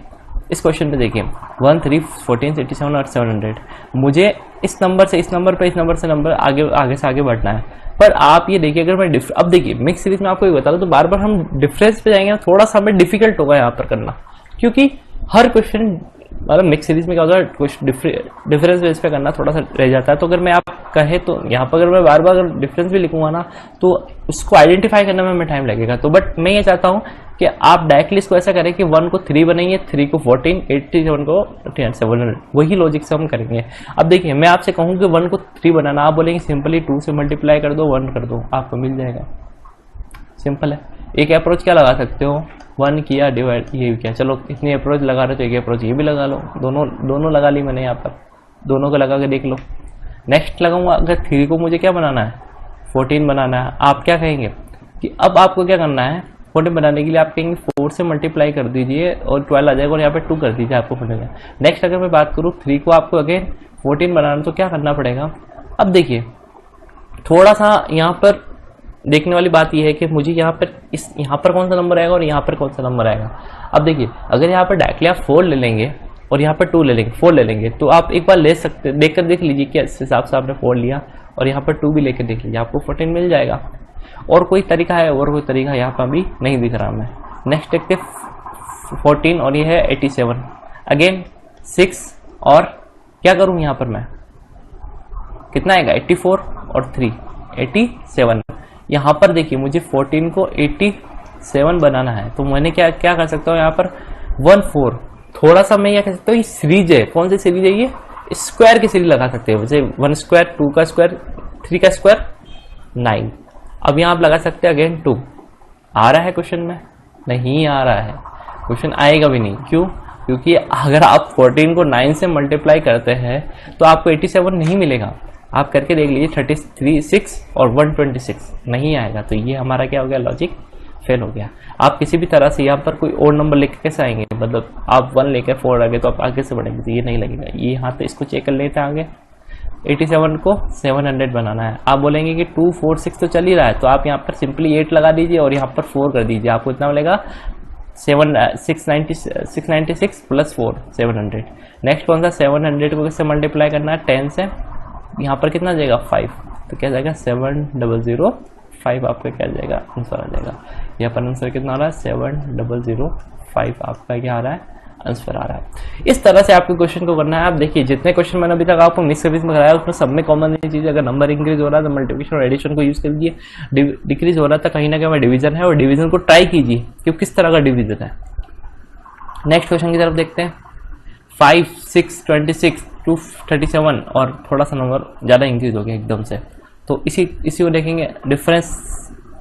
इस क्वेश्चन पे देखिए 1, 3, 14, 87 और 700, मुझे इस नंबर से इस नंबर पे इस नंबर से नंबर आगे से आगे बढ़ना है। पर आप ये देखिए अगर मैं अब देखिए मिक्स सीरीज में आपको ये बता दूं तो बार बार हम डिफरेंस पे जाएंगे, थोड़ा सा हमें डिफिकल्ट होगा यहाँ पर करना, क्योंकि हर क्वेश्चन मतलब मिक्स सीरीज में क्या होता है कुछ डिफरेंस बेस पे करना थोड़ा सा रह जाता है। तो अगर मैं आप कहे तो यहाँ पर अगर मैं बार बार डिफरेंस भी लिखूंगा ना तो उसको आइडेंटिफाई करने में हमें टाइम लगेगा। तो बट मैं ये चाहता हूँ कि आप डायरेक्टली इसको ऐसा करें कि 1 को 3 बनाइए, 3 को 14, 87 को 700, वही लॉजिक से हम करेंगे। अब देखिए मैं आपसे कहूँ कि 1 को 3 बनाना, आप बोलेंगे सिंपली 2 से मल्टीप्लाई कर दो, 1 कर दो, आपको मिल जाएगा। सिंपल है। एक अप्रोच क्या लगा सकते हो, 1 किया डिवाइड ये किया, चलो इतनी अप्रोच लगा रहे तो एक अप्रोच ये भी लगा लो, दोनों लगा ली मैंने यहाँ पर, दोनों को लगा के देख लो। नेक्स्ट लगाऊंगा अगर 3 को मुझे क्या बनाना है 14 बनाना है, आप क्या कहेंगे कि अब आपको क्या करना है 14 बनाने के लिए आप कहेंगे 4 से मल्टीप्लाई कर दीजिए और 12 आ जाएगा और यहाँ पे 2 कर दीजिए, आपको मिलेगा। नेक्स्ट अगर मैं बात करूँ 3 को आपको अगेन 14 बनाना तो क्या करना पड़ेगा। अब देखिए थोड़ा सा यहाँ पर देखने वाली बात यह है कि मुझे यहाँ पर कौन सा नंबर आएगा और यहाँ पर कौन सा नंबर आएगा। अब देखिए अगर यहाँ पर डायरेक्टली आप 4 ले लेंगे और यहाँ पर 2 ले लेंगे, 4 ले लेंगे, तो आप एक बार ले सकते देखकर देख लीजिए कि इस हिसाब से आपने 4 लिया और यहाँ पर 2 भी लेकर देख लीजिए, आपको 14 मिल जाएगा। और कोई तरीका है, और कोई तरीका यहाँ पर भी नहीं दिख रहा मैं। नेक्स्ट देखते 14 और ये है 87, अगेन 6 और क्या करूँ यहाँ पर मैं कितना आएगा 84 और 3 87। यहाँ पर देखिए मुझे 14 को 87 बनाना है तो मैंने क्या कर सकता हूँ यहाँ पर 1 4, थोड़ा सा मैं क्या कह सकता हूँ सीरीज है, कौन सी सीरीज है ये स्क्वायर की सीरीज लगा सकते हैं, जैसे 1 स्क्वायर 2 का स्क्वायर 3 का स्क्वायर 9। अब यहाँ आप लगा सकते हैं अगेन 2। आ रहा है क्वेश्चन में? नहीं आ रहा है, क्वेश्चन आएगा भी नहीं। क्यों? क्योंकि अगर आप 14 को 9 से मल्टीप्लाई करते हैं तो आपको 87 नहीं मिलेगा। आप करके देख लीजिए 33 6 और 126 नहीं आएगा, तो ये हमारा क्या हो गया लॉजिक फेल हो गया। आप किसी भी तरह से यहाँ पर कोई और नंबर लेके कैसे आएंगे, मतलब आप 1 लेकर 4 आगे तो आप आगे से बढ़ेंगे तो ये नहीं लगेगा। ये यहाँ तो इसको चेक कर लेते हैं आगे 87 को 700 बनाना है। आप बोलेंगे कि 2 4 6 तो चल ही रहा है, तो आप यहाँ पर सिंपली 8 लगा दीजिए और यहाँ पर 4 कर दीजिए, आपको इतना मिलेगा 696 प्लस 4 700। नेक्स्ट कौन सा 700 को किससे मल्टीप्लाई करना है 10 से, यहाँ पर कितना जाएगा 5, तो क्या जाएगा 7005 आपका क्या जाएगा आंसर आ जाएगा। यहाँ पर आंसर कितना आ रहा है 7005 आपका क्या आ रहा है आंसर आ रहा है। इस तरह से आपको क्वेश्चन को करना है। आप देखिए जितने क्वेश्चन मैंने अभी तक आपको मिक्स सर्विस में कराया उसमें सब में कॉमन ये चीज, अगर नंबर इंक्रीज हो रहा है तो मल्टीप्लिकेशन और एडिशन को यूज कर लीजिए, डिक्रीज हो रहा था कहीं ना कहीं डिवीजन है और डिवीजन को ट्राई कीजिए कि किस तरह का डिवीजन है। नेक्स्ट क्वेश्चन की तरफ देखते हैं 5 6 26 237 और थोड़ा सा नंबर ज़्यादा इंक्रीज हो गया एकदम से, तो इसी को देखेंगे। डिफरेंस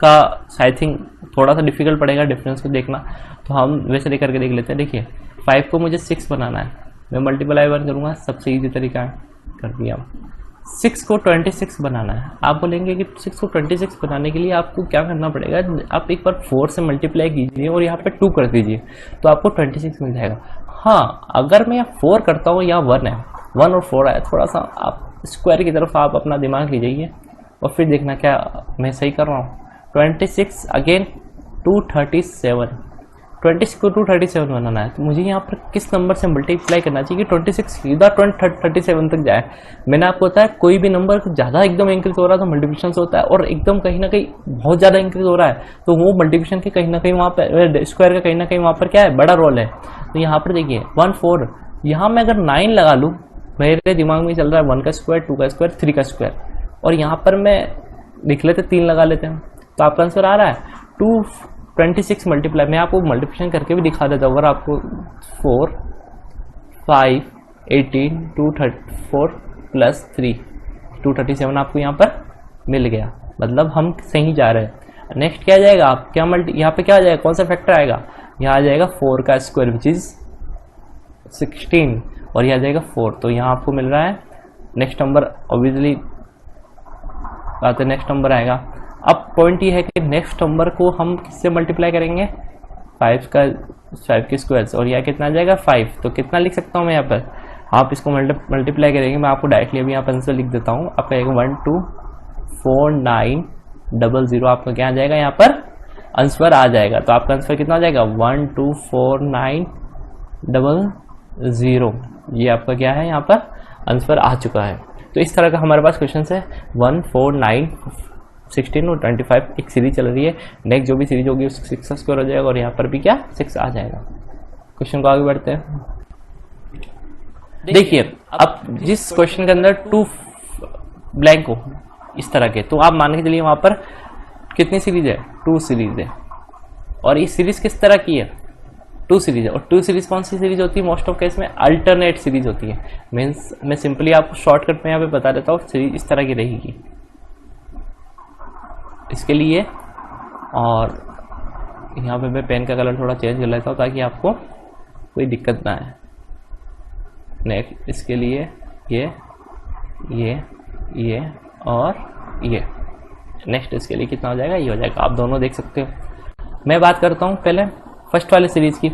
का आई थिंक थोड़ा सा डिफिकल्ट पड़ेगा डिफरेंस को देखना, तो हम वैसे लेकर के देख लेते हैं। देखिए 5 को मुझे 6 बनाना है, मैं मल्टीप्लाई 1 करूँगा, सबसे ईजी तरीका है कर दिया। 6 को 26 बनाना है, आप बोलेंगे कि 6 को 26 बनाने के लिए आपको क्या करना पड़ेगा, आप एक बार 4 से मल्टीप्लाई कीजिए और यहाँ पे 2 कर दीजिए तो आपको 26 मिल जाएगा। हाँ अगर मैं यहाँ 4 करता हूँ, यहाँ 1 है, 1 और 4 है, थोड़ा सा आप स्क्वायर की तरफ आप अपना दिमाग ले जाइए और फिर देखना क्या मैं सही कर रहा हूँ। 26 अगेन 237, 26 को 237 बनाना है, तो मुझे यहाँ पर किस नंबर से मल्टीप्लाई करना चाहिए कि 26 सीधा 37 तक जाए। मैंने आपको बताया कोई भी नंबर ज़्यादा एकदम इंक्रीज हो रहा है तो मल्टीप्लिकेशन से होता है, और एकदम कहीं ना कहीं बहुत ज़्यादा इंक्रीज हो रहा है तो वो मल्टीप्लिकेशन के कहीं ना कहीं वहाँ पर स्क्वायर का कहीं ना कहीं वहाँ पर क्या है बड़ा रोल है। तो यहाँ पर देखिए 1 4, यहाँ मैं अगर 9 लगा लूँ, मेरे दिमाग में चल रहा है 1 का स्क्वायर 2 का स्क्वायर 3 का स्क्वायर, और यहाँ पर मैं लिख लेते 3 लगा लेते हैं, तो आपका आंसर आ रहा है 226 मल्टीप्लाई। मैं आपको मल्टीप्लिकेशन करके भी दिखा देता हूँ, अगर आपको 4 5 18 234 प्लस 3 237 आपको यहाँ पर मिल गया, मतलब हम सही जा रहे हैं। नेक्स्ट क्या जाएगा आप क्या यहाँ पे क्या आ जाएगा, कौन सा फैक्टर आएगा, यहाँ आ जाएगा 4 का स्क्वायर विच इज 16 और यह आ जाएगा 4, तो यहाँ आपको मिल रहा है नेक्स्ट नंबर ऑब्वियसली आते नेक्स्ट नंबर आएगा। अब पॉइंट ये है कि नेक्स्ट नंबर को हम किससे मल्टीप्लाई करेंगे 5 के स्क्वायर, और यह कितना आ जाएगा 5, तो कितना लिख सकता हूँ मैं यहाँ पर, आप इसको मल्टीप्लाई करेंगे, मैं आपको डायरेक्टली अभी यहाँ पर आंसर लिख देता हूँ। आपका 124900 आपका क्या आ जाएगा यहाँ पर आंसर आ जाएगा, तो आपका आंसर कितना आ जाएगा 1249 000, ये आपका क्या है, यहाँ पर आंसर आ चुका है। तो इस तरह का हमारे पास क्वेश्चन है 1, 4, 9, 16 और 25, एक सीरीज चल रही है। नेक्स्ट जो भी सीरीज होगी उसका 6 स्क्वायर हो जाएगा और यहाँ पर भी क्या 6 आ जाएगा। क्वेश्चन को आगे बढ़ते हैं। देखिए अब जिस क्वेश्चन के अंदर 2 ब्लैंक हो इस तरह के, तो आप मान के चलिए वहां पर कितनी सीरीज है, 2 सीरीज है। और ये सीरीज किस तरह की है, 2 सीरीज है। और 2 सीरीज कौन सी सीरीज होती है, मोस्ट ऑफ केस में अल्टरनेट सीरीज होती है। मीन्स मैं सिंपली आपको शॉर्टकट में यहाँ पे बता देता हूँ, सीरीज इस तरह की रहेगी इसके लिए। और यहाँ पे मैं पेन का कलर थोड़ा चेंज कर लेता हूँ ताकि आपको कोई दिक्कत ना आए। नेक्स्ट इसके लिए ये और ये। नेक्स्ट इसके लिए कितना हो जाएगा, ये हो जाएगा। आप दोनों देख सकते हो। मैं बात करता हूँ पहले फर्स्ट वाले सीरीज की।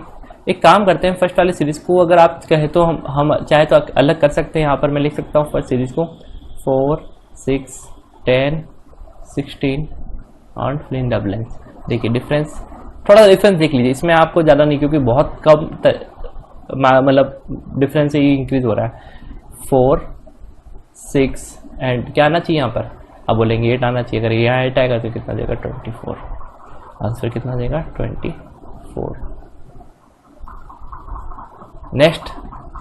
एक काम करते हैं, फर्स्ट वाले सीरीज को अगर आप कहे तो हम चाहे तो अलग कर सकते हैं। यहाँ पर मैं लिख सकता हूँ फर्स्ट सीरीज को 4, 6, 10, 16 और फिल इन द ब्लैंक्स। देखिए डिफरेंस, थोड़ा डिफरेंस देख लीजिए। इसमें आपको ज़्यादा नहीं, क्योंकि बहुत कम मतलब डिफरेंस ही इंक्रीज हो रहा है। 4, 6 एंड क्या आना चाहिए यहाँ पर, अब बोलेंगे 8 आना चाहिए। अगर ये 8 आएगा तो कितना देगा 24। आंसर कितना देगा 24। नेक्स्ट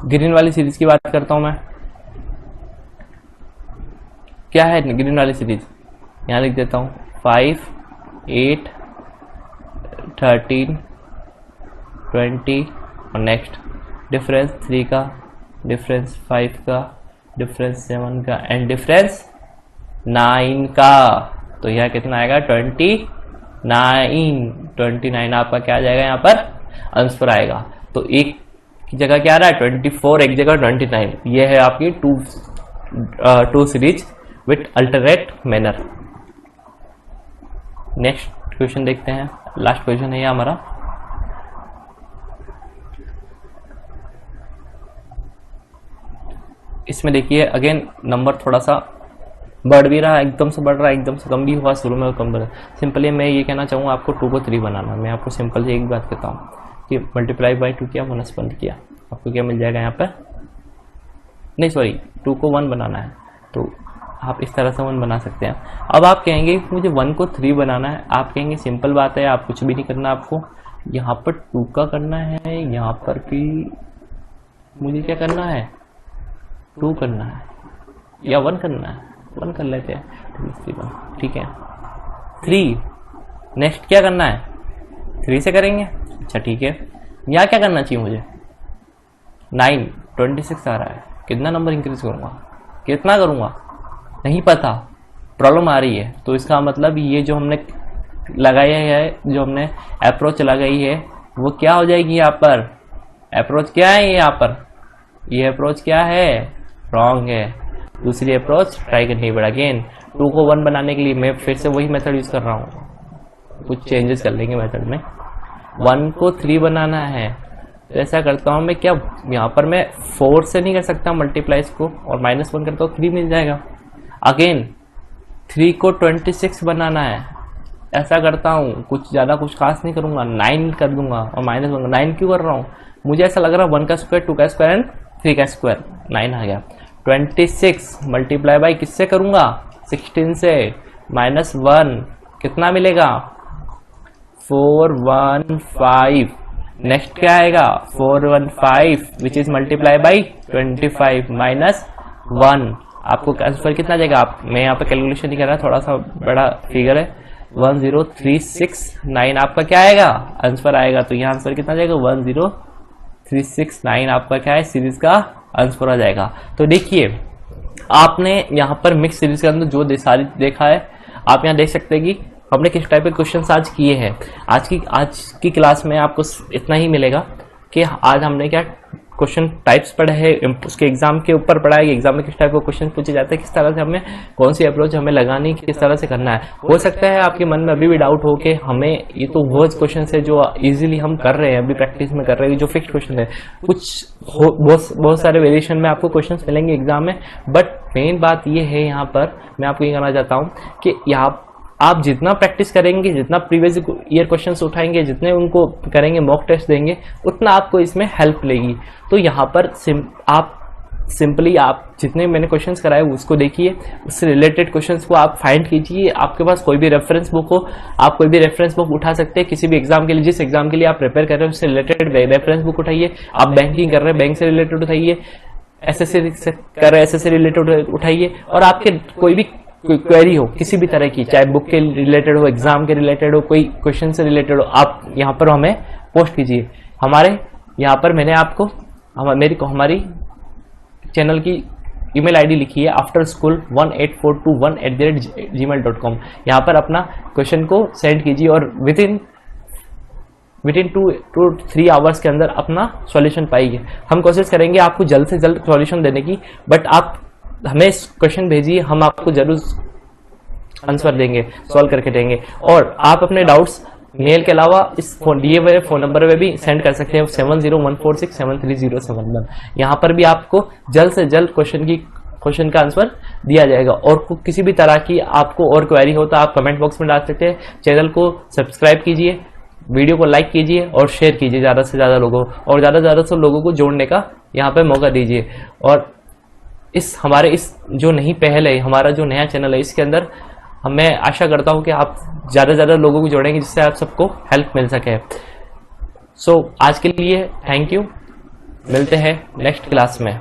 ग्रीन वाली सीरीज की बात करता हूं मैं। क्या है ग्रीन वाली सीरीज, यहां लिख देता हूं 5, 8, 13, 20 और नेक्स्ट डिफरेंस 3 का, डिफरेंस 5 का, डिफरेंस 7 का एंड डिफरेंस 9 का। तो यह कितना आएगा 29 आपका क्या आ जाएगा, यहाँ पर आंसर आएगा। तो एक की जगह क्या आ रहा है 24, एक जगह 29। ये है आपकी 2 series with alternate manner. Next question देखते हैं, लास्ट क्वेश्चन है ये हमारा। इसमें देखिए अगेन नंबर थोड़ा सा बढ़ भी रहा है, एकदम से बढ़ रहा है, एकदम से कम भी हुआ, शुरू में कम बढ़ा। सिंपली मैं ये कहना चाहूँगा आपको 2 को 3 बनाना। मैं आपको सिंपल से एक बात कहता हूँ कि मल्टीप्लाई बाई 2 किया, माइनस 1 किया, आपको क्या मिल जाएगा यहाँ पर, नहीं सॉरी 2 को 1 बनाना है तो आप इस तरह से 1 बना सकते हैं। अब आप कहेंगे मुझे 1 को 3 बनाना है, आप कहेंगे सिंपल बात है, आप कुछ भी नहीं करना, आपको यहाँ पर 2 का करना है, यहाँ पर भी मुझे क्या करना है 2 करना है या 1 करना है, 1 कर लेते हैं, ठीक है 3। नेक्स्ट क्या करना है 3 से करेंगे, अच्छा ठीक है। यहाँ क्या करना चाहिए मुझे 9, 26 आ रहा है, कितना नंबर इंक्रीज करूँगा, कितना करूँगा नहीं पता, प्रॉब्लम आ रही है। तो इसका मतलब ये जो हमने लगाया है, जो हमने अप्रोच लगाई है वो क्या हो जाएगी, यहाँ पर अप्रोच क्या है, यहाँ पर ये अप्रोच क्या है, रॉन्ग है। दूसरी अप्रोच ट्राई करनी पड़ा। अगेन 2 को 1 बनाने के लिए मैं फिर से वही मेथड यूज कर रहा हूँ, कुछ चेंजेस कर लेंगे मेथड में। 1 को 3 बनाना है तो ऐसा करता हूँ मैं, क्या यहाँ पर मैं 4 से नहीं कर सकता मल्टीप्लाइज को, और -1 करता हूँ 3 मिल जाएगा। अगेन 3 को 26 बनाना है, ऐसा करता हूँ, कुछ ज़्यादा कुछ खास नहीं करूँगा, 9 कर दूंगा और -1। 9 क्यों कर रहा हूँ, मुझे ऐसा लग रहा है 1 का स्क्वायर 2 का स्क्वायर एंड 3 का स्क्वायर, 9 आ गया। 26 मल्टीप्लाई बाई किससे करूँगा 16 से, -1 कितना मिलेगा 415। नेक्स्ट क्या आएगा 415 विच इज मल्टीप्लाई बाई 25 -1। आपको आंसर कितना जाएगा, आप मैं यहाँ पे कैलकुलेशन नहीं कर रहा, थोड़ा सा बड़ा फिगर है, 10369 आपका क्या आएगा आंसर आएगा। तो यहाँ आंसर कितना जाएगा 10369 आपका क्या है सीरीज का आंसर आ जाएगा। तो देखिए आपने यहाँ पर मिक्स सीरीज के अंदर जो सारी देखा है, आप यहाँ देख सकते हैं कि हमने किस टाइप के क्वेश्चंस आज किए हैं। आज की क्लास में आपको इतना ही मिलेगा कि आज हमने क्या क्वेश्चन टाइप्स पढ़े हैं, उसके एग्जाम के ऊपर पढ़ा है, एग्जाम में किस टाइप का क्वेश्चन पूछे जाते हैं, किस तरह से हमें कौन सी अप्रोच हमें लगानी, किस तरह से करना है। हो सकता है आपके मन में अभी भी डाउट हो कि हमें ये तो वो क्वेश्चन है जो इजीली हम कर रहे हैं, अभी प्रैक्टिस में कर रहे हैं, जो फिक्स क्वेश्चन है, कुछ बहुत सारे वेरिएशन में आपको क्वेश्चन मिलेंगे एग्जाम में। बट मेन बात ये है, यहाँ पर मैं आपको ये कहना चाहता हूँ कि यहाँ आप जितना प्रैक्टिस करेंगे, जितना प्रीवियस ईयर क्वेश्चंस उठाएंगे, जितने उनको करेंगे, मॉक टेस्ट देंगे, उतना आपको इसमें हेल्प मिलेगी। तो यहाँ पर आप सिंपली आप जितने मैंने क्वेश्चंस कराए उसको देखिए, उससे रिलेटेड क्वेश्चंस को आप फाइंड कीजिए। आपके पास कोई भी रेफरेंस बुक हो, आप कोई भी रेफरेंस बुक उठा सकते हैं किसी भी एग्जाम के लिए। जिस एग्जाम के लिए आप प्रिपेयर कर रहे हैं उससे रिलेटेड रेफरेंस बुक उठाइए। आप बैंकिंग कर रहे हैं, बैंक से रिलेटेड उठाइए। एसएससी कर रहे हैं, एसएससी रिलेटेड उठाइए। और आपके कोई भी क्वेरी हो किसी भी तरह की, चाहे बुक के रिलेटेड हो, एग्जाम के रिलेटेड हो, कोई क्वेश्चन से रिलेटेड हो, आप यहाँ पर हमें पोस्ट कीजिए। हमारे यहाँ पर मैंने आपको हमारी चैनल की ईमेल आईडी लिखी है afterschool18421@gmail.com। यहाँ पर अपना क्वेश्चन को सेंड कीजिए और विद इन 2 to 3 आवर्स के अंदर अपना सॉल्यूशन पाइए। हम कोशिश करेंगे आपको जल्द से जल्द सॉल्यूशन देने की, बट आप हमें क्वेश्चन भेजिए, हम आपको जरूर आंसर देंगे, सॉल्व करके देंगे। और आप अपने डाउट्स मेल के अलावा इस दिए हुए फोन नंबर पे भी सेंड कर सकते हैं 7014673071। यहाँ पर भी आपको जल्द से जल्द क्वेश्चन का आंसर दिया जाएगा। और किसी भी तरह की आपको और क्वेरी हो तो आप कमेंट बॉक्स में डाल सकते हैं। चैनल को सब्सक्राइब कीजिए, वीडियो को लाइक कीजिए और शेयर कीजिए ज़्यादा से ज़्यादा लोगों, और ज़्यादा से ज़्यादा लोगों को जोड़ने का यहाँ पे मौका दीजिए। और हमारे जो नई पहल है, हमारा जो नया चैनल है, इसके अंदर मैं आशा करता हूं कि आप ज़्यादा से ज़्यादा लोगों को जोड़ेंगे जिससे आप सबको हेल्प मिल सके। सो आज के लिए थैंक यू, मिलते हैं नेक्स्ट क्लास में।